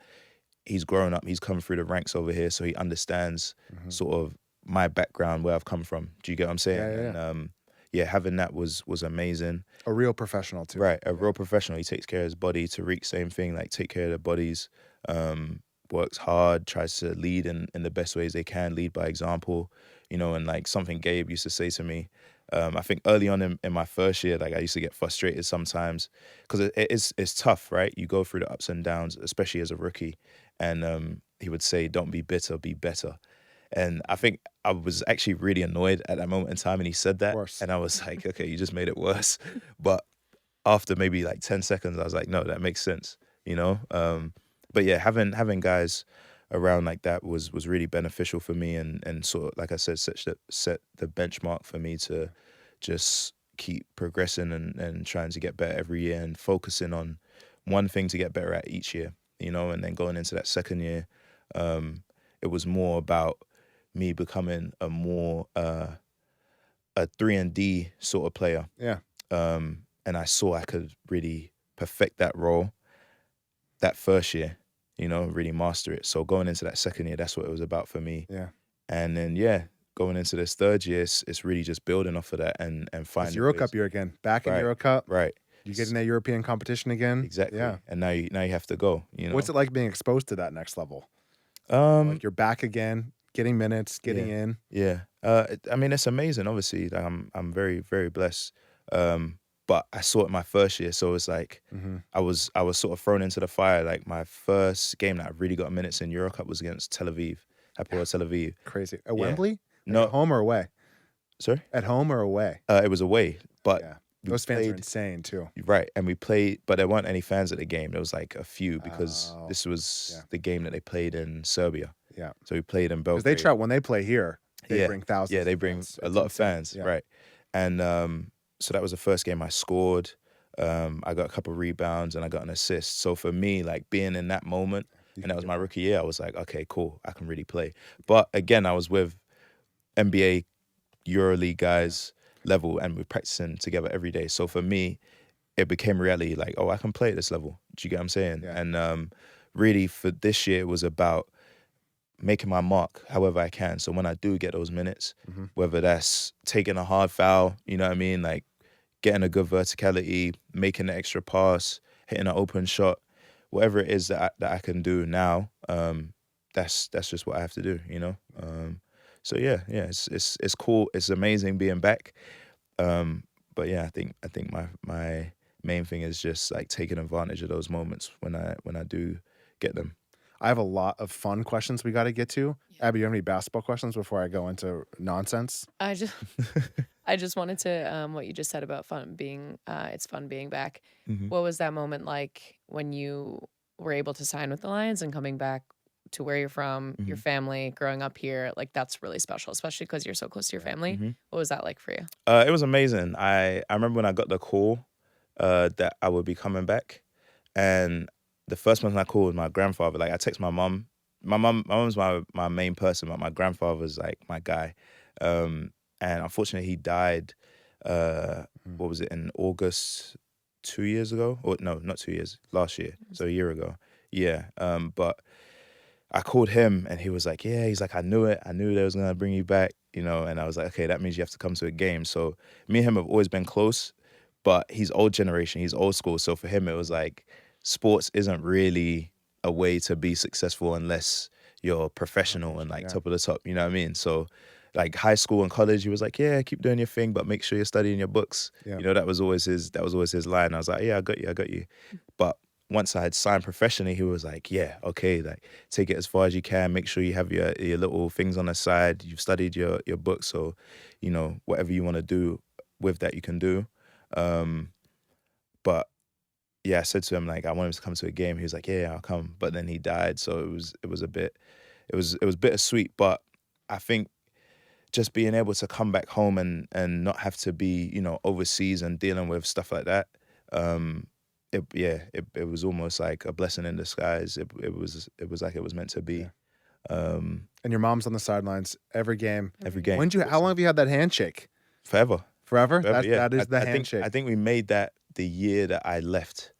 he's grown up, he's come through the ranks over here, so he understands sort of my background, where I've come from. Do you get what I'm saying? Yeah. And yeah, having that was amazing. A real professional too. Right, a real professional. He takes care of his body. Tariq, same thing. Like take care of their bodies. Works hard, tries to lead in the best ways they can, lead by example. You know, and like something Gabe used to say to me. I think early on in my first year, like I used to get frustrated sometimes because it's tough, right? You go through the ups and downs, especially as a rookie. And he would say, "Don't be bitter, be better." And I think I was actually really annoyed at that moment in time, and he said that, and I was like, "Okay, you just made it worse." But after maybe like 10 seconds, I was like, "No, that makes sense," you know. But yeah, having guys around like that was really beneficial for me, and sort of, like I said, set the benchmark for me to just keep progressing and trying to get better every year and focusing on one thing to get better at each year, you know. And then going into that second year, it was more about me becoming a more a 3-and-D sort of player. Yeah. And I saw I could really perfect that role that first year, you know, really master it. So going into that second year, that's what it was about for me. Yeah. And then, yeah, going into this third year, it's really just building off of that and finding It's Euro ways. Cup year again. Back in Right. Euro Cup. Right. You get in that European competition again. Exactly. Yeah. And now you have to go, you know. What's it like being exposed to that next level? Um, Like you're back again, getting minutes, getting in. Yeah. I mean, it's amazing, obviously. Like I'm very, very blessed. But I saw it my first year, so it's like I was sort of thrown into the fire. Like my first game that I really got minutes in Euro Cup was against Tel Aviv, Hapoel Tel Aviv. Crazy. At Yeah. Wembley? No. At home or away? Sorry? At home or away? It was away, but Yeah. we Those fans are played- insane too. Right, and we played, but there weren't any fans at the game. There was like a few because Oh, this was yeah. the game that they played in Serbia. Yeah. So we played in Because Belgrade. they try when they play here, they Yeah. bring thousands. Yeah, they of bring fans. a It's lot of insane. fans, Yeah. right? And so that was the first game I scored. I got a couple of rebounds and I got an assist. So for me, like being in that moment, and that was my rookie year, I was like, okay, cool, I can really play. But again, I was with NBA, EuroLeague guys level, and we're practicing together every day. So for me, it became reality. Like, oh, I can play at this level. Do you get what I'm saying? Yeah. And really, for this year, it was about making my mark however I can. So when I do get those minutes, whether that's taking a hard foul, you know what I mean, like getting a good verticality, making an extra pass, hitting an open shot, whatever it is that I can do now, that's just what I have to do, you know. So yeah, it's cool. It's amazing being back. But yeah, I think my main thing is just like taking advantage of those moments when I do get them. I have a lot of fun questions we got to get to. Abby, you have any basketball questions before I go into nonsense? I just wanted to what you just said about fun being it's fun being back. What was that moment like when you were able to sign with the Lions and coming back to where you're from, your family, growing up here? Like that's really special, especially because you're so close to your family. What was that like for you? It was amazing. I remember when I got the call that I would be coming back, and the first person I called was my grandfather. Like I text my mom. My mom's my main person, but my grandfather's like my guy. And unfortunately, he died. What was it, in August 2 years ago? Or no, not 2 years. Last year, so a year ago. Yeah. But I called him, and he was like, "Yeah." He's like, "I knew it. I knew they was gonna bring you back." You know. And I was like, "Okay, that means you have to come to a game." So me and him have always been close, but he's old generation. He's old school. So for him, it was like sports isn't really a way to be successful unless you're professional and like top of the top, you know what I mean? So like high school and college, he was like, yeah, keep doing your thing, but make sure you're studying your books. Yeah. You know, that was always his line. I was like, yeah, I got you. But once I had signed professionally, he was like, yeah, okay, like take it as far as you can, make sure you have your little things on the side, you've studied your books, so, you know, whatever you want to do with that, you can do. But yeah, I said to him, like, I want him to come to a game. He was like, yeah, I'll come. But then he died, so it was bittersweet. But I think just being able to come back home and not have to be, you know, overseas and dealing with stuff like that, it was almost like a blessing in disguise. It was like it was meant to be. Yeah. And your mom's on the sidelines every game. Every game. How long have you had that handshake? Forever. Forever? Yeah. That is the handshake. I think we made that the year that I left.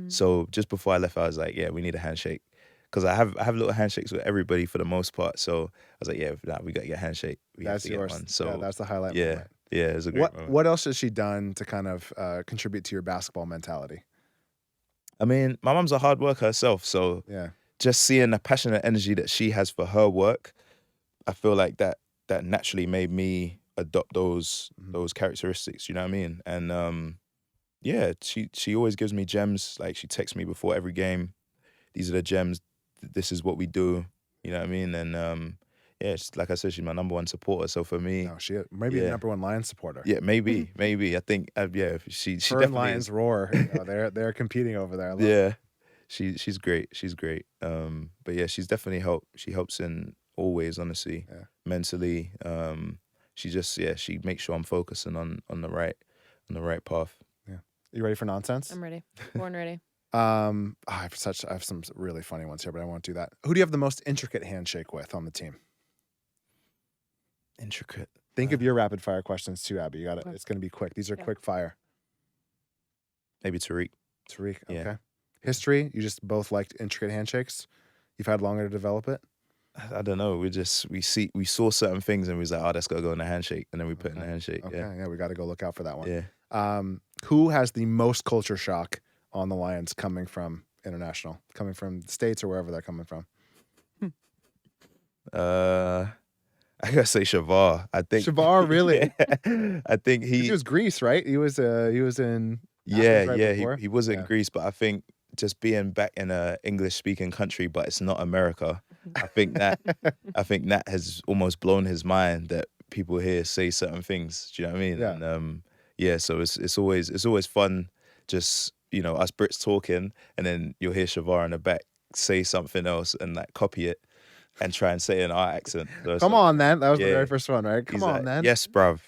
So just before I left, I was like, yeah, we need a handshake. Because I have little handshakes with everybody for the most part. So I was like, yeah, we got to get a handshake. We have That's to get yours. one. So yeah, that's the highlight yeah. moment. Yeah, it's a great moment. What else has she done to kind of contribute to your basketball mentality? I mean, my mom's a hard worker herself, so Yeah. just seeing the passionate energy that she has for her work, I feel like that naturally made me adopt those characteristics. You know what I mean? And yeah, she always gives me gems. Like she texts me before every game. These are the gems. This is what we do. You know what I mean? And yeah, like I said, she's my number one supporter. So for me, No, she might be the number one Lions supporter. yeah, maybe. I think yeah, she Her and definitely Lions is. roar. You know, they're competing over there. I love it. Yeah, she's great. She's great. But yeah, she's definitely helped. She helps in all ways, honestly, mentally. She just she makes sure I'm focusing on the right path. Yeah. You ready for nonsense? I'm ready. Born ready. I have some really funny ones here, but I won't do that. Who do you have the most intricate handshake with on the team? Intricate. Think of your rapid fire questions too, Abby. You got it. Okay. It's going to be quick. These are Yeah. quick fire. Maybe Tariq. Tariq. Okay. Yeah. History. You just both liked intricate handshakes. You've had longer to develop it. I don't know. We saw certain things and we was like, oh, that's gotta go in the handshake, and then we put in the handshake. Okay. Yeah. Yeah, we got to go look out for that one. Yeah. Who has the most culture shock on the Lions coming from international, coming from the States or wherever they're coming from? I gotta say Shavar. I think Shavar, really? I think He was Greece, right? He was in yeah, Athens right yeah. before? He was in Yeah. Greece, but I think just being back in a English speaking country, but it's not America. I think that has almost blown his mind that people here say certain things. Do you know what I mean? Yeah. And yeah, so it's always fun, just us Brits talking, and then you'll hear Shavar in the back say something else and like copy it and try and say it in our accent. So Come on, then. That was the yeah. very first one, right? Come he's on, like, then. yes, bruv.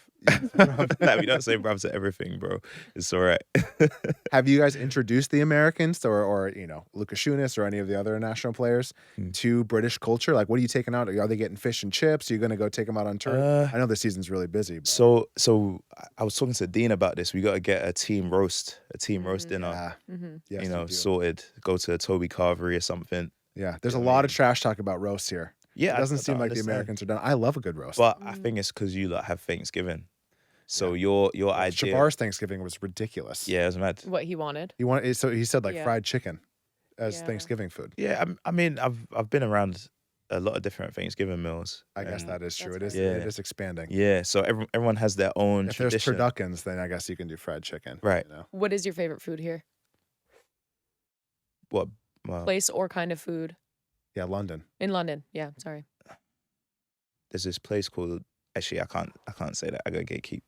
Like, we don't say bruv to everything, bro. It's all right. Have you guys introduced the Americans or Lucas Schunis or any of the other national players to British culture? Like, what are you taking out? Are they getting fish and chips? Are you going to go take them out on tour? I know the season's really busy. But... So I was talking to Dean about this. We got to get a team roast dinner. Yes, Mm-hmm. you do. Sorted. Go to a Toby Carvery or something. Yeah, there's a lot of trash talk about roasts here. Yeah, It doesn't I seem don't like the understand. Americans are done. I love a good roast. But I think it's because you have Thanksgiving. So your idea. Shavar's Thanksgiving was ridiculous. Yeah, it was mad. What he wanted. So he said like Yeah. fried chicken as Yeah. Thanksgiving food. Yeah, I mean, I've been around a lot of different Thanksgiving meals. I guess and that is true. That's It right. is expanding. Yeah, so everyone has their own If there's tradition. turduckens, then I guess you can do fried chicken. Right. You know? What is your favorite food here? What? Well, Place or kind of food? Yeah, London. In London. Yeah, sorry. there's this place called. Actually, I can't say that. I got gatekeep.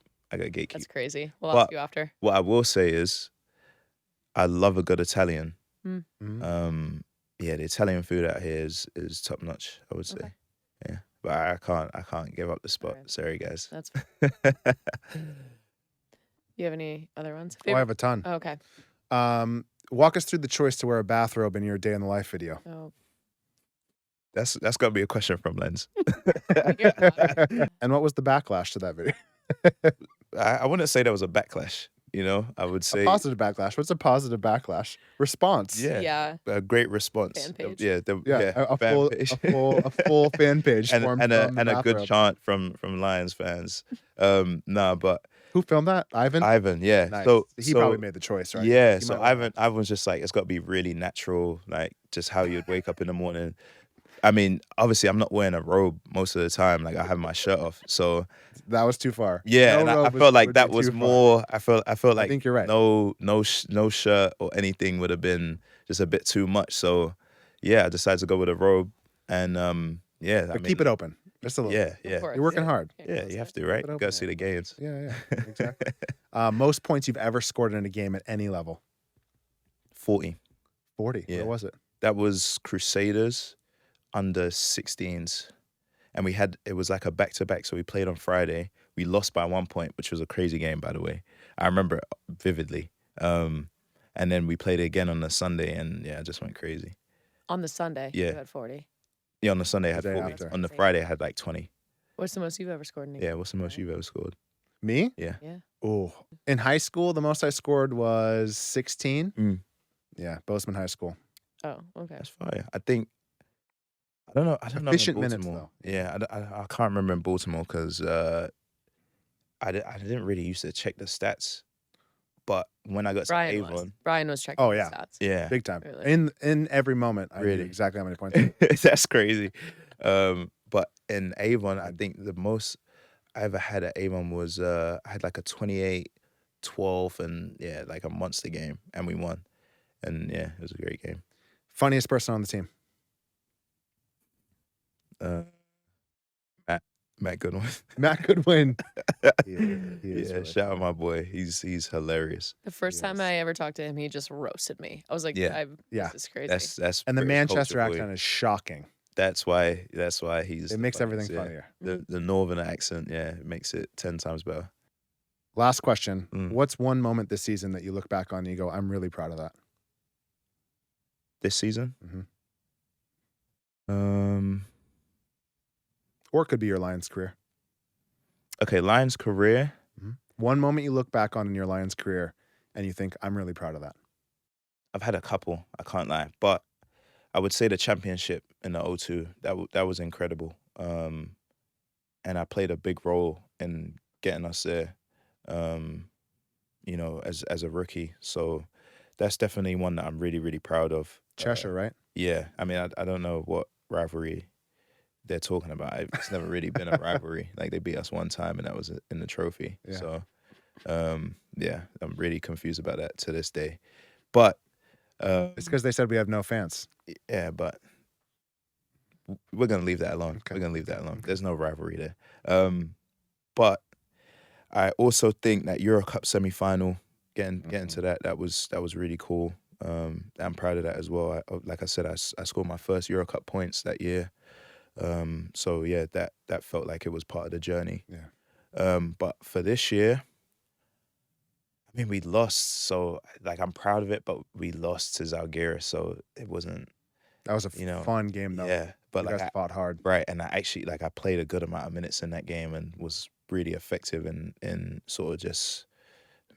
That's crazy. We'll But- ask you after. What I will say is, I love a good Italian. Mhm. Yeah, the Italian food out here is top notch, I would say. Okay. Yeah, but I can't give up the spot. Alright. Sorry, guys. That's You have any other ones? Oh, I have a ton. Oh, okay. Walk us through the choice to wear a bathrobe in your day in the life video. Oh, That's got to be a question from Lens. And what was the backlash to that video? I wouldn't say there was a backlash. I would A say positive backlash. What's a positive backlash? Response. yeah, yeah. a great response. Fan page. Yeah, A fan full, page. a full fan page and formed and from a the good bathrobe. chant from Lions fans. Nah, but Who filmed that? Ivan. Ivan, yeah. Nice. So he probably made the choice, right? Yeah, He so might- Ivan was just like, it's got to be really natural, like just how you'd wake up in the morning. I mean, obviously, I'm not wearing a robe most of the time. Like, I have my shirt off. So that was too far. yeah, No and I robe felt like would that be was too far. more. I felt like think you're right. No shirt or anything would have been just a bit too much. So yeah, I decided to go with a robe, and yeah, But keep it open. Just a little. Yeah, yeah, Of course. You're working hard. Can't yeah. close You it. have to, right? Keep it You open, gotta see the games. Yeah, exactly. Most points you've ever scored in a game at any level? 40. 40. Yeah. What was it? That was Crusaders under 16s. And it was like a back-to-back. So we played on Friday. We lost by 1 point, which was a crazy game, by the way. I remember it vividly. And then we played it again on the Sunday, and yeah, I just went crazy. On the Sunday, Yeah. you had 40. Yeah, on the Sunday I had The day 40. after. On the Crazy. Friday I had like 20. What's the most you've ever scored in a Yeah, game? what's the most you've ever scored? Me? Yeah. Yeah. Oh. In high school, the most I scored was 16. Mm. Yeah, Bozeman High School. Oh, okay. That's fire. I don't know. Efficient in minutes, Baltimore. Yeah, I can't remember in Baltimore because I didn't really used to check the stats, but when I got to Avon, Brian was checking Oh, the yeah. stats. yeah, Big time. Really? In every moment, I knew Really? exactly how many points. that's crazy. But in Avon, I think the most I ever had at Avon was I had like a 28-12 and yeah, like a monster game, and we won. And yeah, it was a great game. Funniest person on the team. Matt Goodwin. Matt Goodwin. Yeah, shout out my boy. He's hilarious. The first time I ever talked to him, he just roasted me. I was like, Yeah. Yeah. this is crazy. That's And the British Manchester culture for you. accent is shocking. That's why he's. It the makes everything funniest, funnier. The northern accent, yeah, it makes it 10 times better. Last question. Mm. What's one moment this season that you look back on and you go, I'm really proud of that? This season, Or it could be your Lions career. okay, Lions career. One moment you look back on in your Lions career and you think, I'm really proud of that. I've had a couple. I can't lie, but I would say the championship in the O2 that was incredible. And I played a big role in getting us there. You know, as a rookie. So that's definitely one that I'm really, really proud of. Cheshire, right? Yeah. I mean, I don't know what rivalry they're talking about. It's never really been a rivalry. Like, they beat us one time and that was in the trophy. Yeah. So, yeah, I'm really confused about that to this day. But It's because they said we have no fans. yeah, but we're going to leave that alone. Okay. We're going to leave that alone. There's no rivalry there. But I also think that Euro Cup semi-final, getting to that was really cool. I'm proud of that as well. Like I said, I scored my first Euro Cup points that year. So yeah, that felt like it was part of the journey. Yeah. But for this year, I mean, we lost. So like, I'm proud of it, but we lost to Zalgiris, so it wasn't. That was a fun game, though. Yeah, but you like, guys fought hard. right, and I actually I played a good amount of minutes in that game and was really effective in sort of just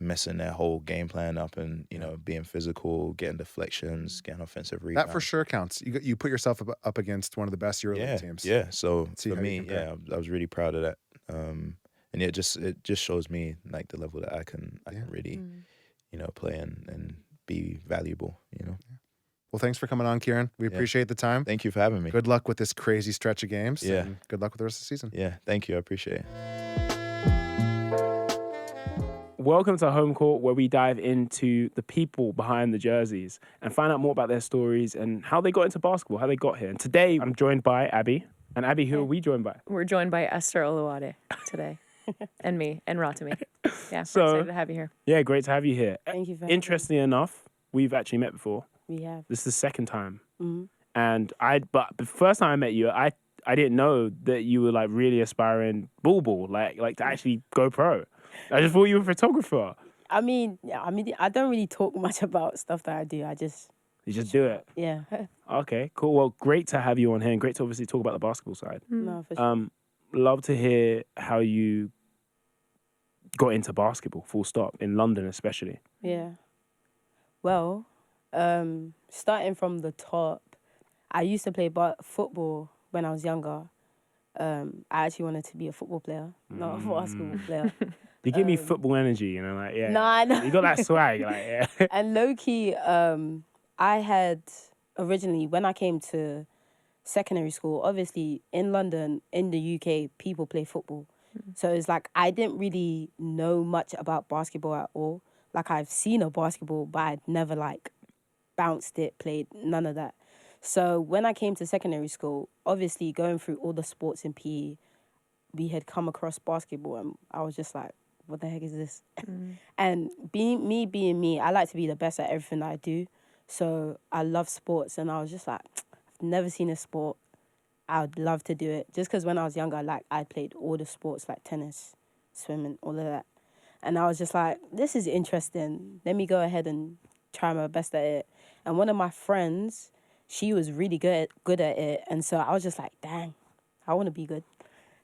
messing their whole game plan up and being physical, getting deflections, getting offensive rebounds. That for sure counts. You put yourself up against one of the best EuroLeague teams. Yeah. So See for how you me, compare. I was really proud of that. And it just shows me like the level that I can really play and be valuable. Well, thanks for coming on, Ciaran. We appreciate the time. Thank you for having me. Good luck with this crazy stretch of games. Yeah. And good luck with the rest of the season. Yeah, thank you. I appreciate it. Welcome to Home Court, where we dive into the people behind the jerseys and find out more about their stories and how they got into basketball, how they got here. And today, I'm joined by Abby. And Abby, who are we joined by? We're joined by Esther Oluade today. And me, and Rotimi. Yeah, So- we're excited to have you here. Yeah, great to have you here. Thank you for having me. Interestingly enough, we've actually met before. We have. This is the second time. Mm-hmm. And but the first time I met you, I didn't know that you were like really aspiring ball, like to actually go pro. I just thought you were a photographer. I mean, I don't really talk much about stuff that I do. You just do it. Yeah. Okay, cool. Well, great to have you on here and great to obviously talk about the basketball side. No, for sure. Love to hear how you got into basketball, full stop, in London especially. Yeah. Well, starting from the top, I used to play football when I was younger. I actually wanted to be a football player, not a basketball player. You give me football energy, like, yeah. No, I know. You got that swag, like, yeah. And low-key, I had originally, when I came to secondary school, obviously in London, in the UK, people play football. So it's like I didn't really know much about basketball at all. Like, I've seen a basketball, but I'd never like bounced it, played, none of that. So when I came to secondary school, obviously going through all the sports in PE, we had come across basketball and I was just like, what the heck is this? And being me, I like to be the best at everything that I do. So I love sports and I was just like, I've never seen a sport. I would love to do it. Just because when I was younger, like, I played all the sports like tennis, swimming, all of that. And I was just like, this is interesting. Let me go ahead and try my best at it. And one of my friends, she was really good at it. And so I was just like, dang, I want to be good.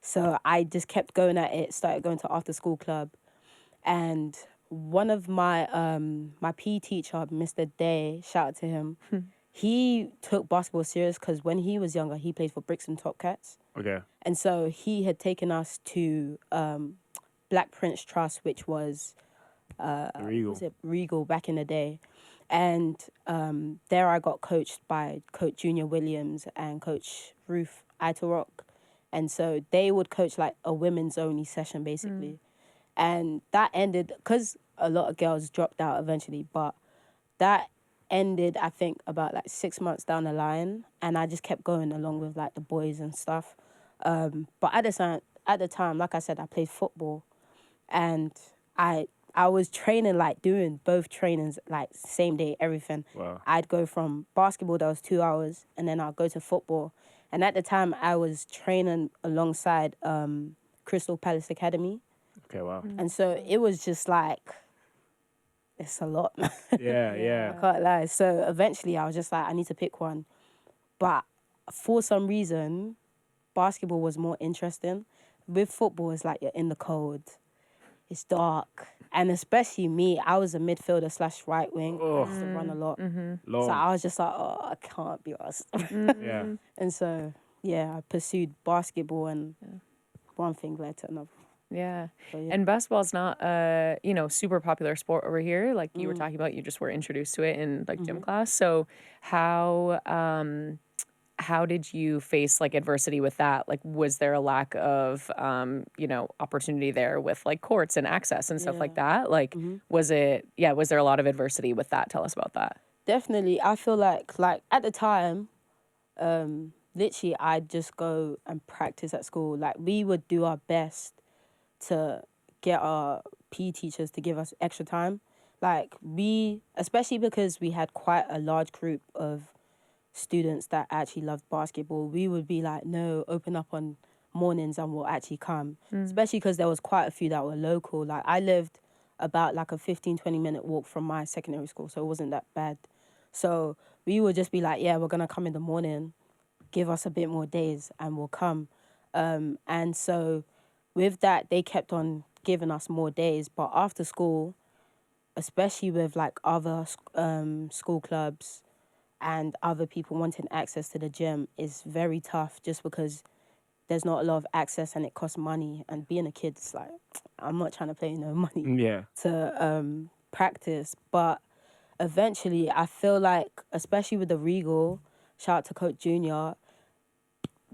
So I just kept going at it, started going to after school club. And one of my my PE teacher, Mr. Day, shout out to him, he took basketball serious because when he was younger, he played for Brixton Top Cats. Okay. And so he had taken us to Black Prince Trust, which was Regal. was it Regal back in the day. And there I got coached by Coach Junior Williams and Coach Ruth Italrock. And so they would coach like a women's only session basically. And that ended, because a lot of girls dropped out eventually, but that ended, I think, about like 6 months down the line. And I just kept going along with like the boys and stuff. But at the time, like I said, I played football. And I was training, like doing both trainings, like same day, everything. Wow. I'd go from basketball, that was 2 hours, and then I'll go to football. And at the time, I was training alongside Crystal Palace Academy. Okay, wow. And so it was just like, it's a lot. Yeah. I can't lie. So eventually I was just like, I need to pick one. But for some reason, basketball was more interesting. With football, it's like you're in the cold. It's dark. And especially me, I was a midfielder / right wing. I used to run a lot. Long. So I was just like, oh, I can't be asked. Yeah. And so, yeah, I pursued basketball and one thing led to another. Yeah. So, yeah. And basketball's not a, super popular sport over here. Like you were talking about, you just were introduced to it in like gym class. So how did you face like adversity with that? Like, was there a lack of, opportunity there with like courts and access and stuff like that? Like, was there a lot of adversity with that? Tell us about that. Definitely. I feel like at the time, literally I'd just go and practice at school. Like we would do our best to get our PE teachers to give us extra time. Like especially because we had quite a large group of students that actually loved basketball, we would be like, no, open up on mornings and we'll actually come. Especially because there was quite a few that were local. Like I lived about like a 15-20 minute walk from my secondary school, so it wasn't that bad. So we would just be like, yeah, we're gonna come in the morning, give us a bit more days and we'll come. And so with that, they kept on giving us more days. But after school, especially with like other school clubs and other people wanting access to the gym, is very tough just because there's not a lot of access and it costs money. And being a kid, it's like, I'm not trying to pay no money to practice. But eventually, I feel like, especially with the Regal, shout out to Coach Junior,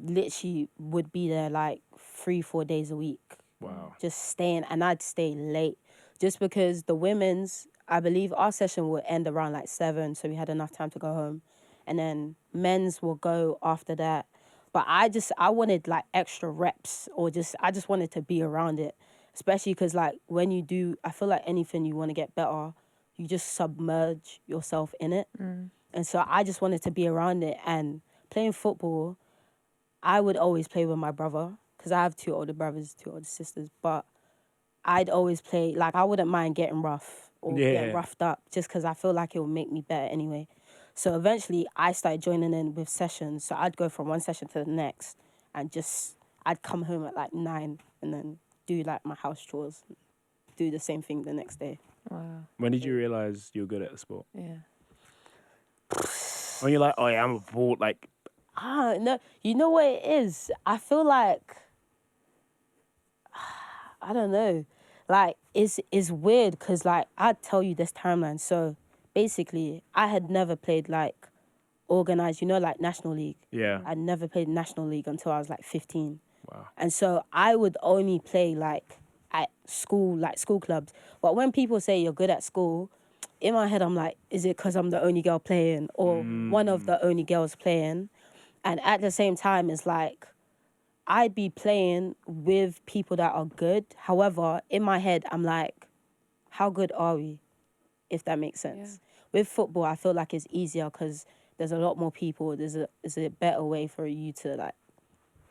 literally would be there like 3-4 days a week. Wow. Just staying, and I'd stay late just because the women's, I believe our session would end around like 7, so we had enough time to go home. And then men's will go after that. But I wanted like extra reps, or I just wanted to be around it. Especially because like when you do, I feel like anything you want to get better, you just submerge yourself in it. And so I just wanted to be around it. And playing football, I would always play with my brother because I have 2 older brothers, 2 older sisters. But I'd always play, like I wouldn't mind getting rough or getting roughed up just because I feel like it would make me better anyway. So eventually I started joining in with sessions. So I'd go from one session to the next and I'd come home at like 9 and then do like my house chores, do the same thing the next day. Wow. When did you realize you were good at the sport? Yeah. When you're like, oh yeah, I'm a ball, like... No, you know what it is? I feel like, I don't know. Like, it's weird because, like, I'd tell you this timeline. So, basically, I had never played, like, organized, like, National League. Yeah. I'd never played National League until I was, like, 15. Wow. And so I would only play, like, at school, like, school clubs. But when people say you're good at school, in my head, I'm like, is it because I'm the only girl playing or one of the only girls playing? And at the same time, it's like, I'd be playing with people that are good. However, in my head, I'm like, how good are we? If that makes sense. Yeah. With football, I feel like it's easier because there's a lot more people. There's a better way for you to like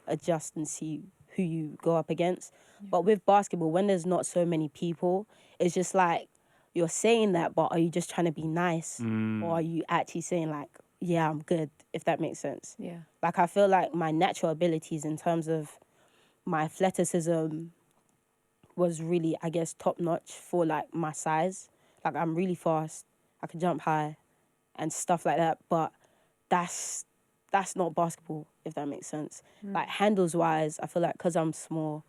adjust and see who you go up against. Yeah. But with basketball, when there's not so many people, it's just like, you're saying that, but are you just trying to be nice? Or are you actually saying like, yeah, I'm good, if that makes sense. Yeah. Like, I feel like my natural abilities in terms of my athleticism was really, I guess, top-notch for, like, my size. Like, I'm really fast. I can jump high and stuff like that. But that's not basketball, if that makes sense. Like, handles-wise, I feel like because I'm small,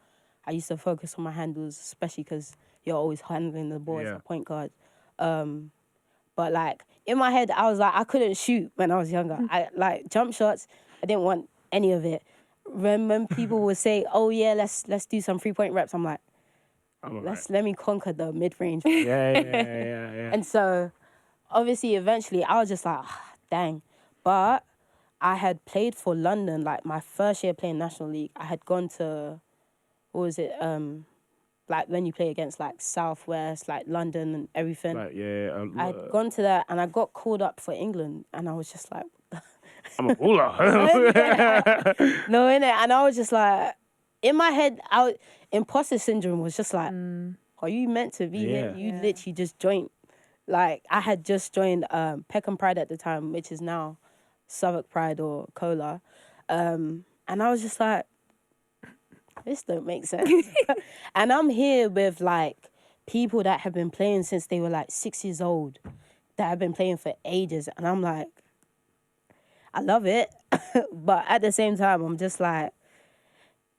I used to focus on my handles, especially because you're always handling the ball as Yeah. a point guard. But like in my head, I was like, I couldn't shoot when I was younger. I like jump shots. I didn't want any of it. When people would say, "Oh yeah, let's do some 3-point reps," I'm like, I'm all right. let me conquer the mid range. Yeah. And so, obviously, eventually, I was just like, dang. But I had played for London, like my first year playing National League. I had gone to, what was it? Like when you play against like Southwest, like London and everything. Like, yeah. I had gone to that and I got called up for England, and I was just like, I'm a baller. no, innit? And I was just like, in my head, imposter syndrome was just like, are you meant to be here? You literally just joined. Like, I had just joined Peckham Pride at the time, which is now Southwark Pride or Cola. And I was just like, this don't make sense. And I'm here with, like, people that have been playing since they were, like, 6 years old, that have been playing for ages. And I'm like, I love it. But at the same time, I'm just like,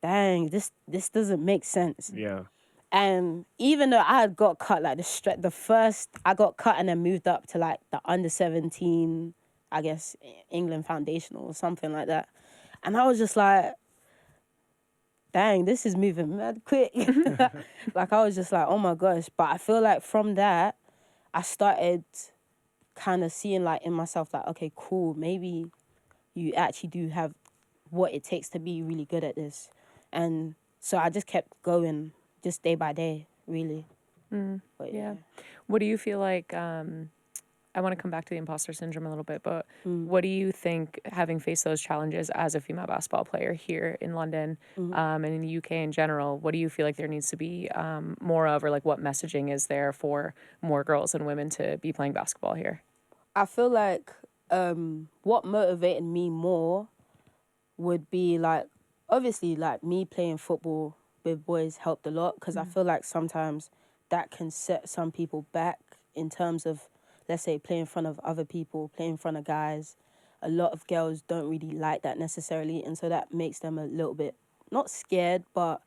dang, this doesn't make sense. Yeah. And even though I had got cut, like the first, I got cut and then moved up to like the under 17, I guess, England Foundational or something like that. And I was just like, dang, this is moving mad quick. Like, I was just like, oh my gosh. But I feel like from that, I started kind of seeing like in myself, like, okay, cool, maybe you actually do have what it takes to be really good at this. And so I just kept going, just day by day, really. But Yeah. What do you feel like, I want to come back to the imposter syndrome a little bit, but what do you think, having faced those challenges as a female basketball player here in London and in the UK in general, what do you feel like there needs to be more of, or like what messaging is there for more girls and women to be playing basketball here? I feel like what motivated me more would be like, obviously, like me playing football with boys helped a lot, because I feel like sometimes that can set some people back in terms of, let's say, playing in front of other people, playing in front of guys. A lot of girls don't really like that necessarily, and so that makes them a little bit, not scared, but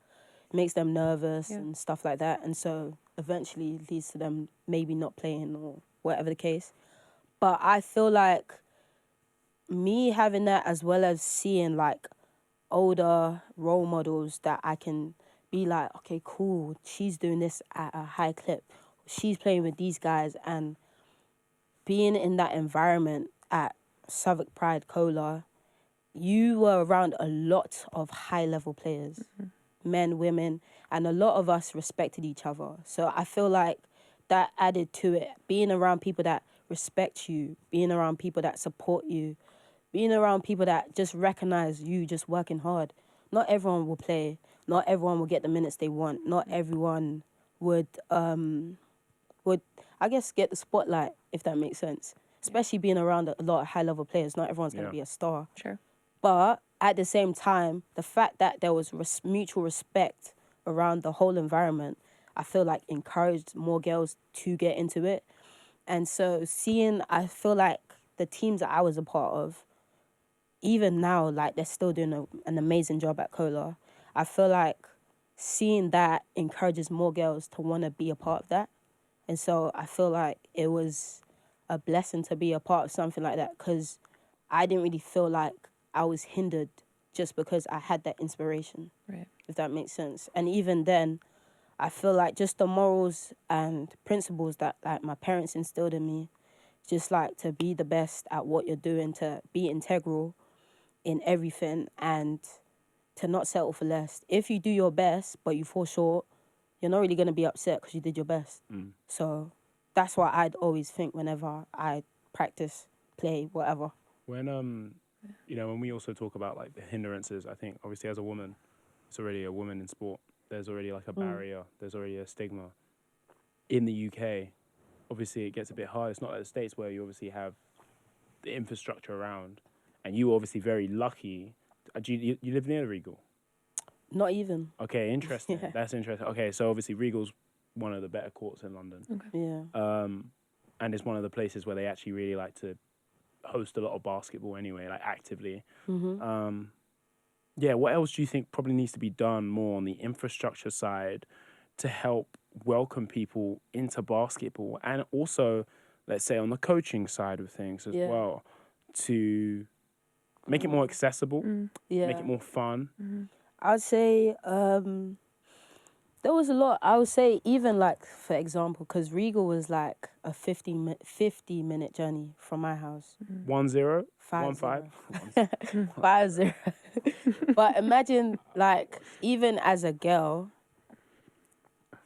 makes them nervous and stuff like that. And so eventually leads to them maybe not playing or whatever the case. But I feel like me having that, as well as seeing like older role models that I can be like, okay, cool, she's doing this at a high clip, she's playing with these guys, and being in that environment at Southwark Pride Cola, you were around a lot of high level players, men, women, and a lot of us respected each other. So I feel like that added to it, being around people that respect you, being around people that support you, being around people that just recognize you just working hard. Not everyone will play. Not everyone will get the minutes they want. Not everyone would I guess get the spotlight, if that makes sense. Especially being around a lot of high level players. Not everyone's going to be a star. Sure. But at the same time, the fact that there was mutual respect around the whole environment, I feel like encouraged more girls to get into it. And so I feel like the teams that I was a part of, even now, like, they're still doing an amazing job at Cola. I feel like seeing that encourages more girls to want to be a part of that. And so I feel like it was a blessing to be a part of something like that, because I didn't really feel like I was hindered just because I had that inspiration, Right. if that makes sense. And even then, I feel like just the morals and principles that like my parents instilled in me, just like to be the best at what you're doing, to be integral in everything, and to not settle for less. If you do your best but you fall short, you're not really going to be upset because you did your best. So that's what I'd always think whenever I practice, play, whatever. When when we also talk about like the hindrances, I think obviously as a woman, it's already a woman in sport. There's already like a barrier. There's already a stigma. In the UK, obviously it gets a bit hard. It's not like the States where you obviously have the infrastructure around, and you were obviously very lucky. You live near Regal? Not even. Okay, interesting. Yeah. That's interesting. Okay, so obviously Regal's one of the better courts in London. Yeah. And it's one of the places where they actually really like to host a lot of basketball anyway, like actively. Yeah, what else do you think probably needs to be done more on the infrastructure side to help welcome people into basketball, and also, let's say, on the coaching side of things as well, to make it more accessible, make it more fun? I'd say there was a lot. I would say even like, for example, because Regal was like a 50-minute journey from my house. 1-0, 5-0. 1-5. 5-0. But imagine, like, even as a girl,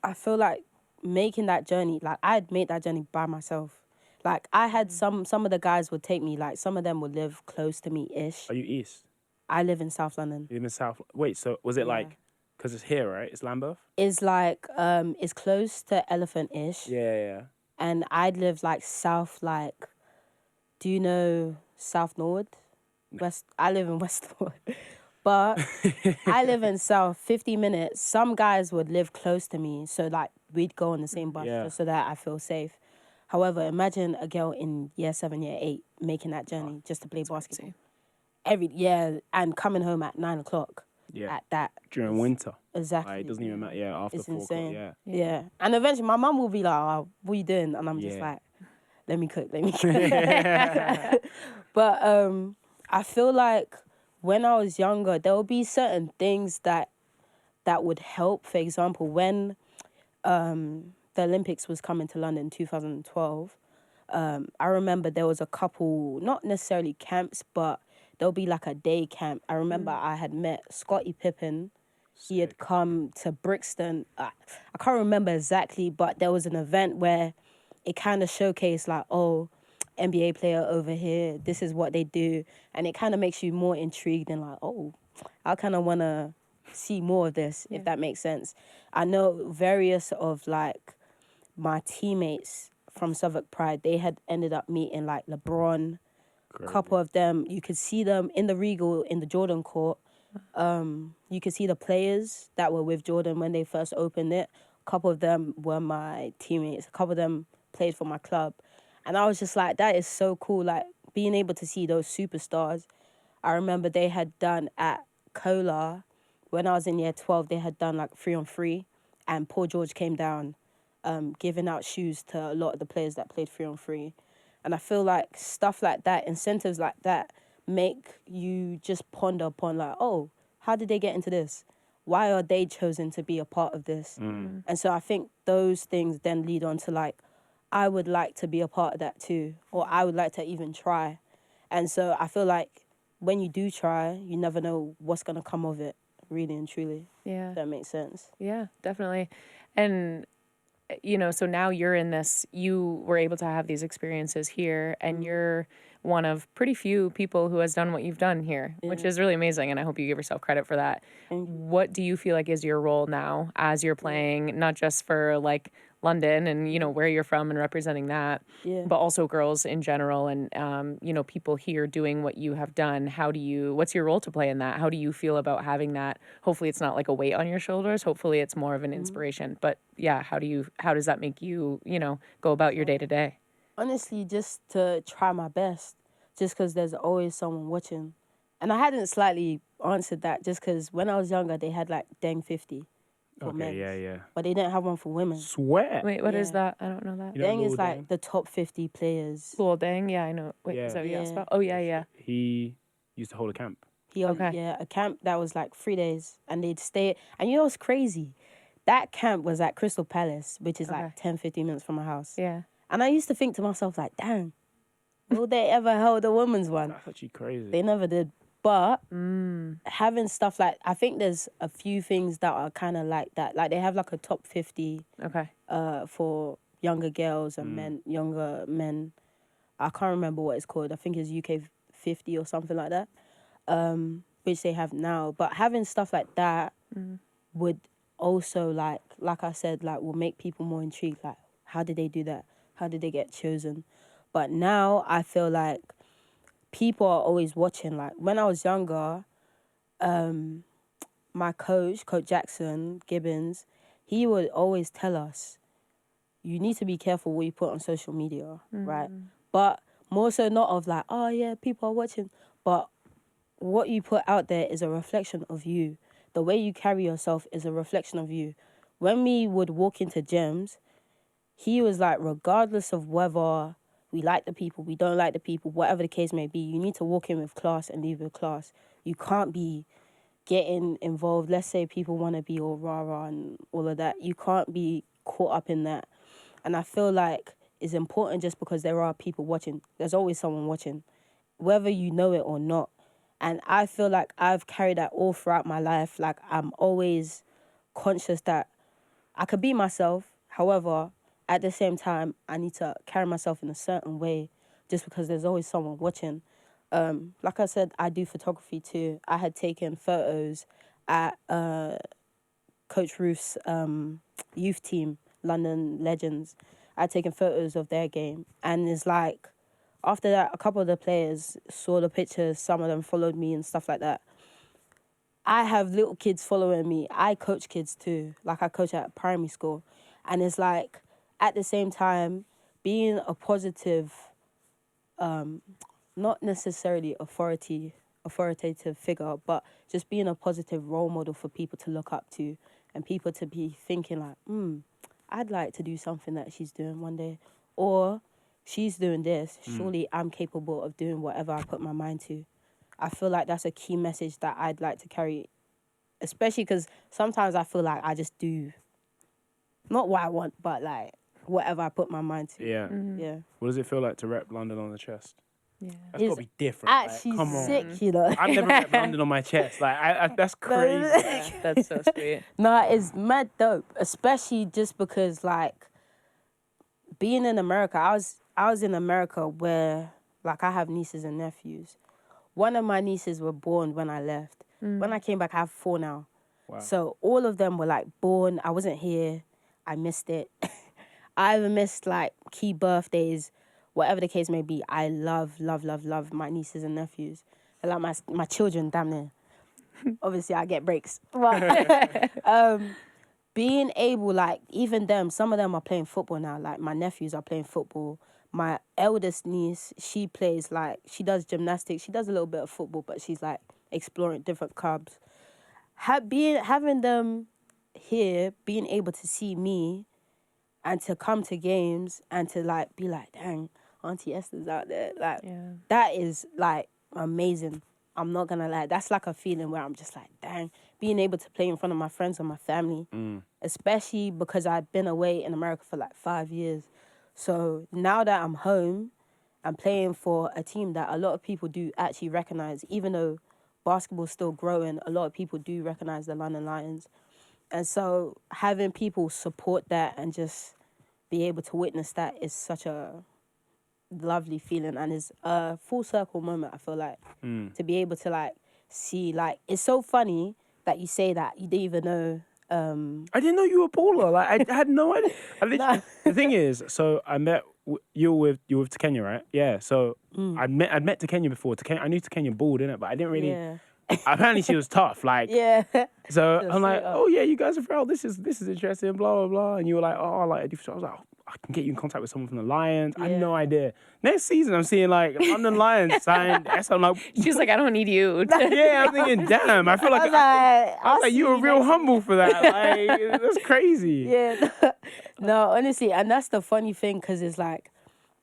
I feel like making that journey, like I'd made that journey by myself. Like I had some of the guys would take me, like some of them would live close to me-ish. Are you East? I live in South London. You live in South? Wait, so was it like, because it's here, right? It's Lambeth? It's like, it's close to Elephant-ish. Yeah. And I'd live like south, like, do you know South Norwood? West. I live in West Norwood. But I live in South, 50 minutes. Some guys would live close to me, so like we'd go on the same bus just so that I feel safe. However, imagine a girl in year 7, year 8 making that journey just to play basketball. And coming home at 9 o'clock. Yeah. At that. During winter. Exactly. Like, it doesn't even matter. Yeah, after it's 4 insane. o'clock. Yeah. And eventually my mum will be like, "Oh, what are you doing?" And I'm just like, let me cook. But I feel like when I was younger, there would be certain things that would help. For example, when the Olympics was coming to London in 2012, I remember there was a couple, not necessarily camps, but there'll be like a day camp. I remember I had met Scottie Pippen. He had come to Brixton. I can't remember exactly, but there was an event where it kind of showcased like, oh, NBA player over here, this is what they do. And it kind of makes you more intrigued and like, oh, I kind of want to see more of this, if that makes sense. I know various of like my teammates from Southwark Pride, they had ended up meeting like LeBron. A couple of them, you could see them in the Regal, in the Jordan court. You could see the players that were with Jordan when they first opened it. A couple of them were my teammates. A couple of them played for my club. And I was just like, that is so cool, like being able to see those superstars. I remember they had done at Cola, when I was in year 12, they had done like 3-on-3, and Paul George came down giving out shoes to a lot of the players that played 3-on-3. And I feel like stuff like that, incentives like that, make you just ponder upon like, oh, how did they get into this? Why are they chosen to be a part of this? And so I think those things then lead on to like, I would like to be a part of that too, or I would like to even try. And so I feel like when you do try, you never know what's going to come of it, really and truly. Yeah. If that makes sense. Yeah, definitely. And, you know, so now you're in this, you were able to have these experiences here, and you're one of pretty few people who has done what you've done here, which is really amazing. And I hope you give yourself credit for that. What do you feel like is your role now as you're playing, not just for like London and, you know, where you're from and representing that, but also girls in general and, you know, people here doing what you have done? What's your role to play in that? How do you feel about having that? Hopefully it's not like a weight on your shoulders. Hopefully it's more of an inspiration. But yeah, how does that make you, you know, go about your day to day? Honestly, just to try my best, just because there's always someone watching. And I hadn't slightly answered that just because when I was younger, they had like Deng 50 for men. Yeah. But they didn't have one for women. Swear. Wait, what is that? I don't know that. You know Deng is Lil like Deng? the top 50 players. Lil Deng, yeah, I know. Wait, is that what you asked about? Oh, yeah. He used to hold a camp. A camp that was like 3 days, and they'd stay. And you know what's crazy? That camp was at Crystal Palace, which is like 10, 15 minutes from my house. Yeah. And I used to think to myself, like, dang, will they ever hold a women's one? That's actually crazy. They never did. But having stuff like, I think there's a few things that are kind of like that. Like they have like a top 50 for younger girls and younger men. I can't remember what it's called. I think it's UK 50 or something like that, which they have now. But having stuff like that would also, like I said, like will make people more intrigued. Like, how did they do that? How did they get chosen? But now I feel like people are always watching. Like when I was younger, my Coach Jackson Gibbons, he would always tell us, you need to be careful what you put on social media, right? But more so not of like, oh yeah, people are watching, but what you put out there is a reflection of you. The way you carry yourself is a reflection of you. When we would walk into gyms, he was like, regardless of whether we like the people, we don't like the people, whatever the case may be, you need to walk in with class and leave with class. You can't be getting involved. Let's say people want to be all rah-rah and all of that. You can't be caught up in that. And I feel like it's important just because there are people watching. There's always someone watching, whether you know it or not. And I feel like I've carried that all throughout my life. Like, I'm always conscious that I could be myself. However, at the same time, I need to carry myself in a certain way just because there's always someone watching. Like I said, I do photography too. I had taken photos at Coach Ruth's youth team, London Legends. I'd taken photos of their game. And it's like, after that, a couple of the players saw the pictures. Some of them followed me and stuff like that. I have little kids following me. I coach kids too. Like, I coach at primary school. And it's like, at the same time, being a positive, not necessarily authoritative figure, but just being a positive role model for people to look up to and people to be thinking like, I'd like to do something that she's doing one day. Or she's doing this. Surely I'm capable of doing whatever I put my mind to. I feel like that's a key message that I'd like to carry, especially because sometimes I feel like I just do not what I want, but like whatever I put my mind to. Yeah. Yeah. What does it feel like to rep London on the chest? Yeah. That's got to be different. Actually, come on. sick, you know. I've never repped London on my chest. Like, I that's crazy. Yeah, that's so sweet. Nah, it's mad dope, especially just because like being in America. I was in America where like I have nieces and nephews. One of my nieces were born when I left. When I came back, I have 4 now. Wow. So all of them were like born. I wasn't here. I missed it. I even missed like key birthdays, whatever the case may be. I love my nieces and nephews. They're like my children, damn near. Obviously, I get breaks. But being able, like, even them, some of them are playing football now. Like, my nephews are playing football. My eldest niece, she plays, like, she does gymnastics. She does a little bit of football, but she's, like, exploring different clubs. Having them here, being able to see me and to come to games and to, like, be like, dang, Auntie Esther's out there. Like, that is, like, amazing. I'm not going to lie. That's, like, a feeling where I'm just like, dang, being able to play in front of my friends and my family, especially because I've been away in America for, like, 5 years. So now that I'm home, I'm playing for a team that a lot of people do actually recognize. Even though basketball's still growing, a lot of people do recognize the London Lions. And so having people support that and just be able to witness that is such a lovely feeling, and is a full circle moment, I feel like, to be able to, like, see, like, it's so funny that you say that. You didn't even know. I didn't know you were a baller. Like, I had no idea. The thing is, so I met you were with Takenya, right? Yeah. So I'd met Takenya before. I knew Takenya balled, innit? But I didn't really. Yeah. Apparently, she was tough. Like, Yeah. so Just I'm like, straight up. oh yeah, you guys are frail. This is interesting. Blah blah blah. And you were like, oh, like I do. I was like, oh, I can get you in contact with someone from the Lions. I had no idea. Next season, I'm seeing like London Lions signed. I'm like, She's like, I don't need you. yeah. I'm thinking, damn. I feel like I was like, you were real humble for that. Like, that's crazy. Yeah. No, honestly, and that's the funny thing, because it's like,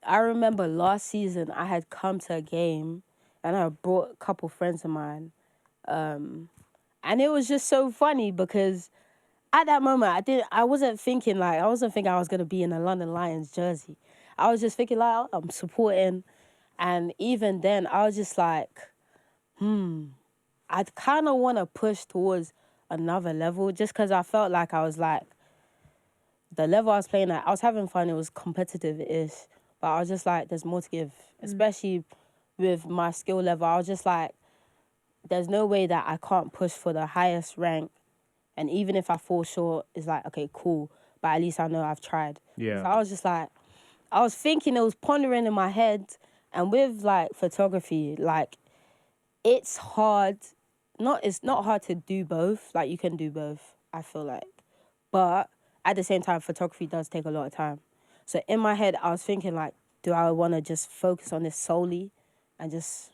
I remember last season I had come to a game and I brought a couple friends of mine. And it was just so funny because at that moment I wasn't thinking I was going to be in a London Lions jersey. I was just thinking like, oh, I'm supporting. And even then I was just like, I'd kind of want to push towards another level, just because I felt like I was like, the level I was playing at, I was having fun. It was competitive-ish, but I was just like, there's more to give, especially with my skill level. I was just like, there's no way that I can't push for the highest rank. And even if I fall short, it's like, okay, cool. But at least I know I've tried. Yeah. So I was just like, I was thinking, it was pondering in my head. And with like photography, like it's hard. It's not hard to do both. Like you can do both, I feel like. But at the same time, photography does take a lot of time. So in my head, I was thinking like, do I want to just focus on this solely and just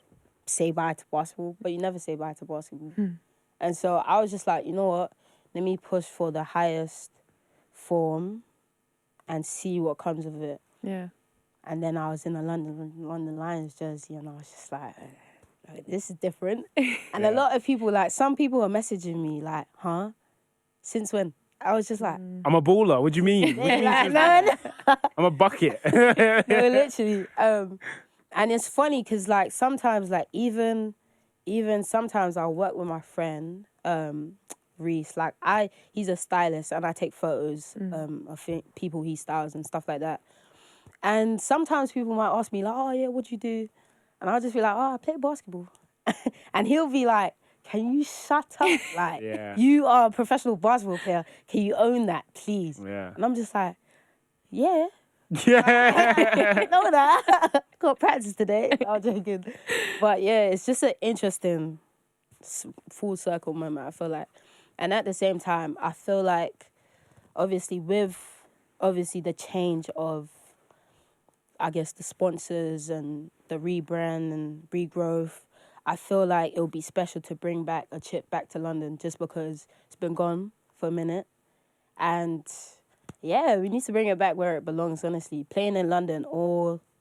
say bye to basketball, but you never say bye to basketball. And so I was just like, you know what? Let me push for the highest form and see what comes of it. Yeah. And then I was in a London Lions jersey, and I was just like, this is different. And a lot of people, like, some people were messaging me, like, huh? Since when? I was just like, I'm a baller. What do you mean? What do you mean? like, no. I'm a bucket. No, literally. And it's funny because, like, sometimes, like, even sometimes I'll work with my friend, Reese. Like, he's a stylist, and I take photos of people he styles and stuff like that. And sometimes people might ask me, like, oh, yeah, what do you do? And I'll just be like, oh, I play basketball. And he'll be like, can you shut up? Like, you are a professional basketball player. Can you own that, please? Yeah. And I'm just like, yeah. Yeah. Know that. Got practice today. I'm joking. But yeah, it's just an interesting full circle moment, I feel like. And at the same time, I feel like, obviously, with the change of, I guess, the sponsors and the rebrand and regrowth, I feel like it'll be special to bring back a chip back to London just because it's been gone for a minute. And yeah, we need to bring it back where it belongs, honestly. Playing in London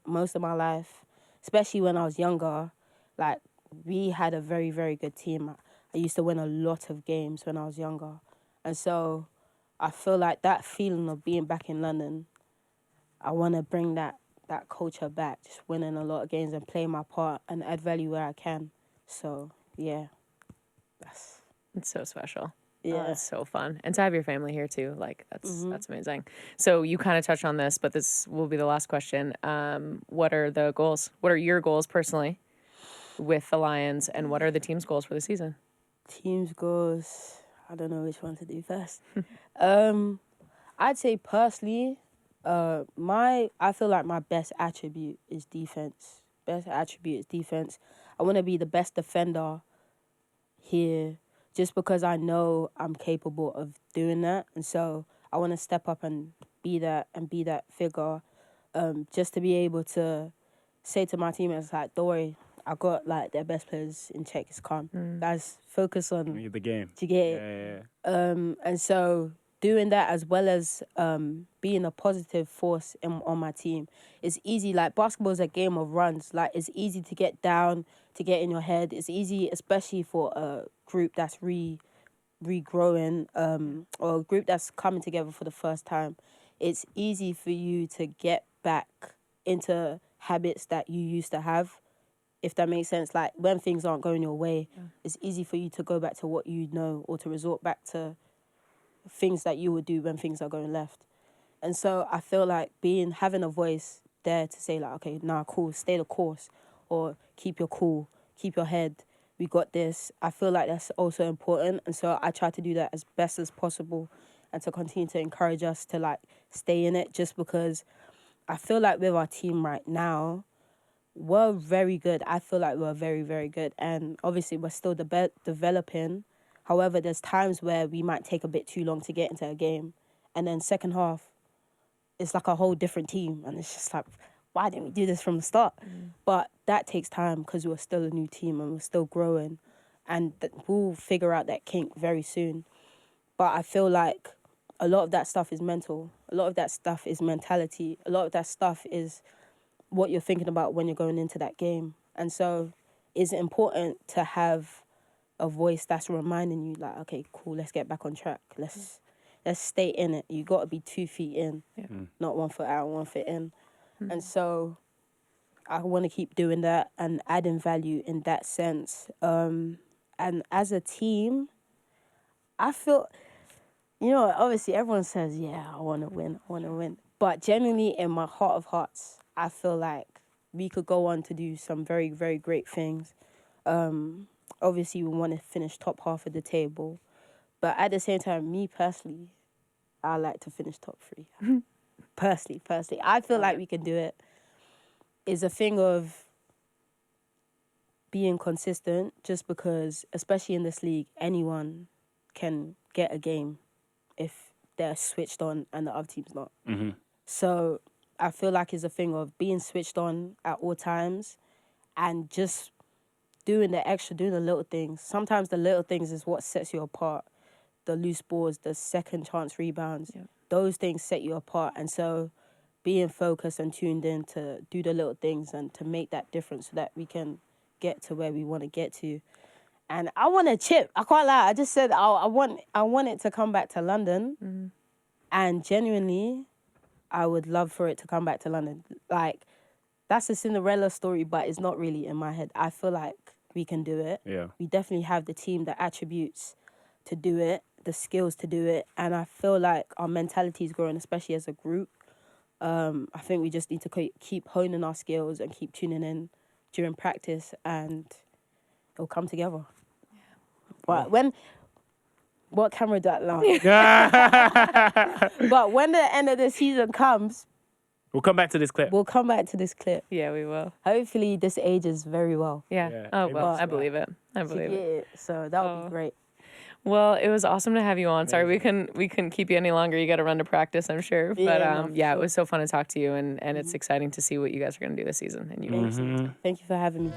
most of my life, especially when I was younger, like, we had a very, very good team. I used to win a lot of games when I was younger. And so I feel like that feeling of being back in London, I want to bring that culture back, just winning a lot of games and playing my part and add value where I can. So, yeah, It's so special. Yeah. It's so fun. And to have your family here too, like that's amazing. So you kind of touched on this, but this will be the last question. What are the goals? What are your goals personally with the Lions, and what are the team's goals for the season? Team's goals, I don't know which one to do first. I'd say personally, I feel like my best attribute is defense. I want to be the best defender here, just because I know I'm capable of doing that. And so I want to step up and be that figure, just to be able to say to my teammates, like, don't worry, I got, like, their best players in check. It's calm. Guys, focus on The game. to get it. And so doing that, as well as being a positive force on my team, it's easy. Like, basketball is a game of runs. Like, it's easy to get down, to get in your head. It's easy, especially for a group that's regrowing, or a group that's coming together for the first time. It's easy for you to get back into habits that you used to have, if that makes sense. Like, when things aren't going your way, it's easy for you to go back to what you know, or to resort back to things that you would do when things are going left. And so I feel like having a voice there to say, like, okay, nah, cool, stay the course, or keep your cool, keep your head, we got this. I feel like that's also important. And so I try to do that as best as possible, and to continue to encourage us to, like, stay in it, just because I feel like with our team right now, we're very good. I feel like we're very, very good. And obviously we're still developing. However, there's times where we might take a bit too long to get into a game. And then second half, it's like a whole different team. And it's just like, why didn't we do this from the start? But that takes time, because we're still a new team and we're still growing. And we'll figure out that kink very soon. But I feel like a lot of that stuff is mental. A lot of that stuff is mentality. A lot of that stuff is what you're thinking about when you're going into that game. And so it's important to have a voice that's reminding you, like, okay, cool, let's get back on track. Let's stay in it. You got to be 2 feet in, not 1 foot out, 1 foot in. And so I want to keep doing that and adding value in that sense. And as a team, I feel, obviously everyone says, yeah, I want to win. But genuinely, in my heart of hearts, I feel like we could go on to do some very, very great things. Obviously, we want to finish top half of the table. But at the same time, me personally, I like to finish top 3. Personally, I feel like we can do it. It's a thing of being consistent, just because, especially in this league, anyone can get a game if they're switched on and the other team's not. So I feel like it's a thing of being switched on at all times, and just doing the extra, doing the little things. Sometimes the little things is what sets you apart. The loose balls, the second chance rebounds, those things set you apart. And so being focused and tuned in to do the little things and to make that difference so that we can get to where we want to get to. And I want a chip. I can't lie. I just said I want it to come back to London. And genuinely, I would love for it to come back to London. Like, that's a Cinderella story, but it's not really in my head. I feel like we can do it. Yeah. We definitely have the team, the attributes to do it, the skills to do it. And I feel like our mentality is growing, especially as a group. I think we just need to keep honing our skills and keep tuning in during practice, and it'll come together. But what camera do I laugh? But when the end of the season comes, We'll come back to this clip. Yeah, we will. Hopefully this ages very well. Yeah. Yeah. Oh, It well, must, I believe it. I believe it. Yeah, so that would be great. Well, it was awesome to have you on. Sorry, we couldn't keep you any longer. You got to run to practice, I'm sure. Yeah, But no, for yeah, it sure. was so fun to talk to you, and it's exciting to see what you guys are going to do this season. And you Thank you for having me.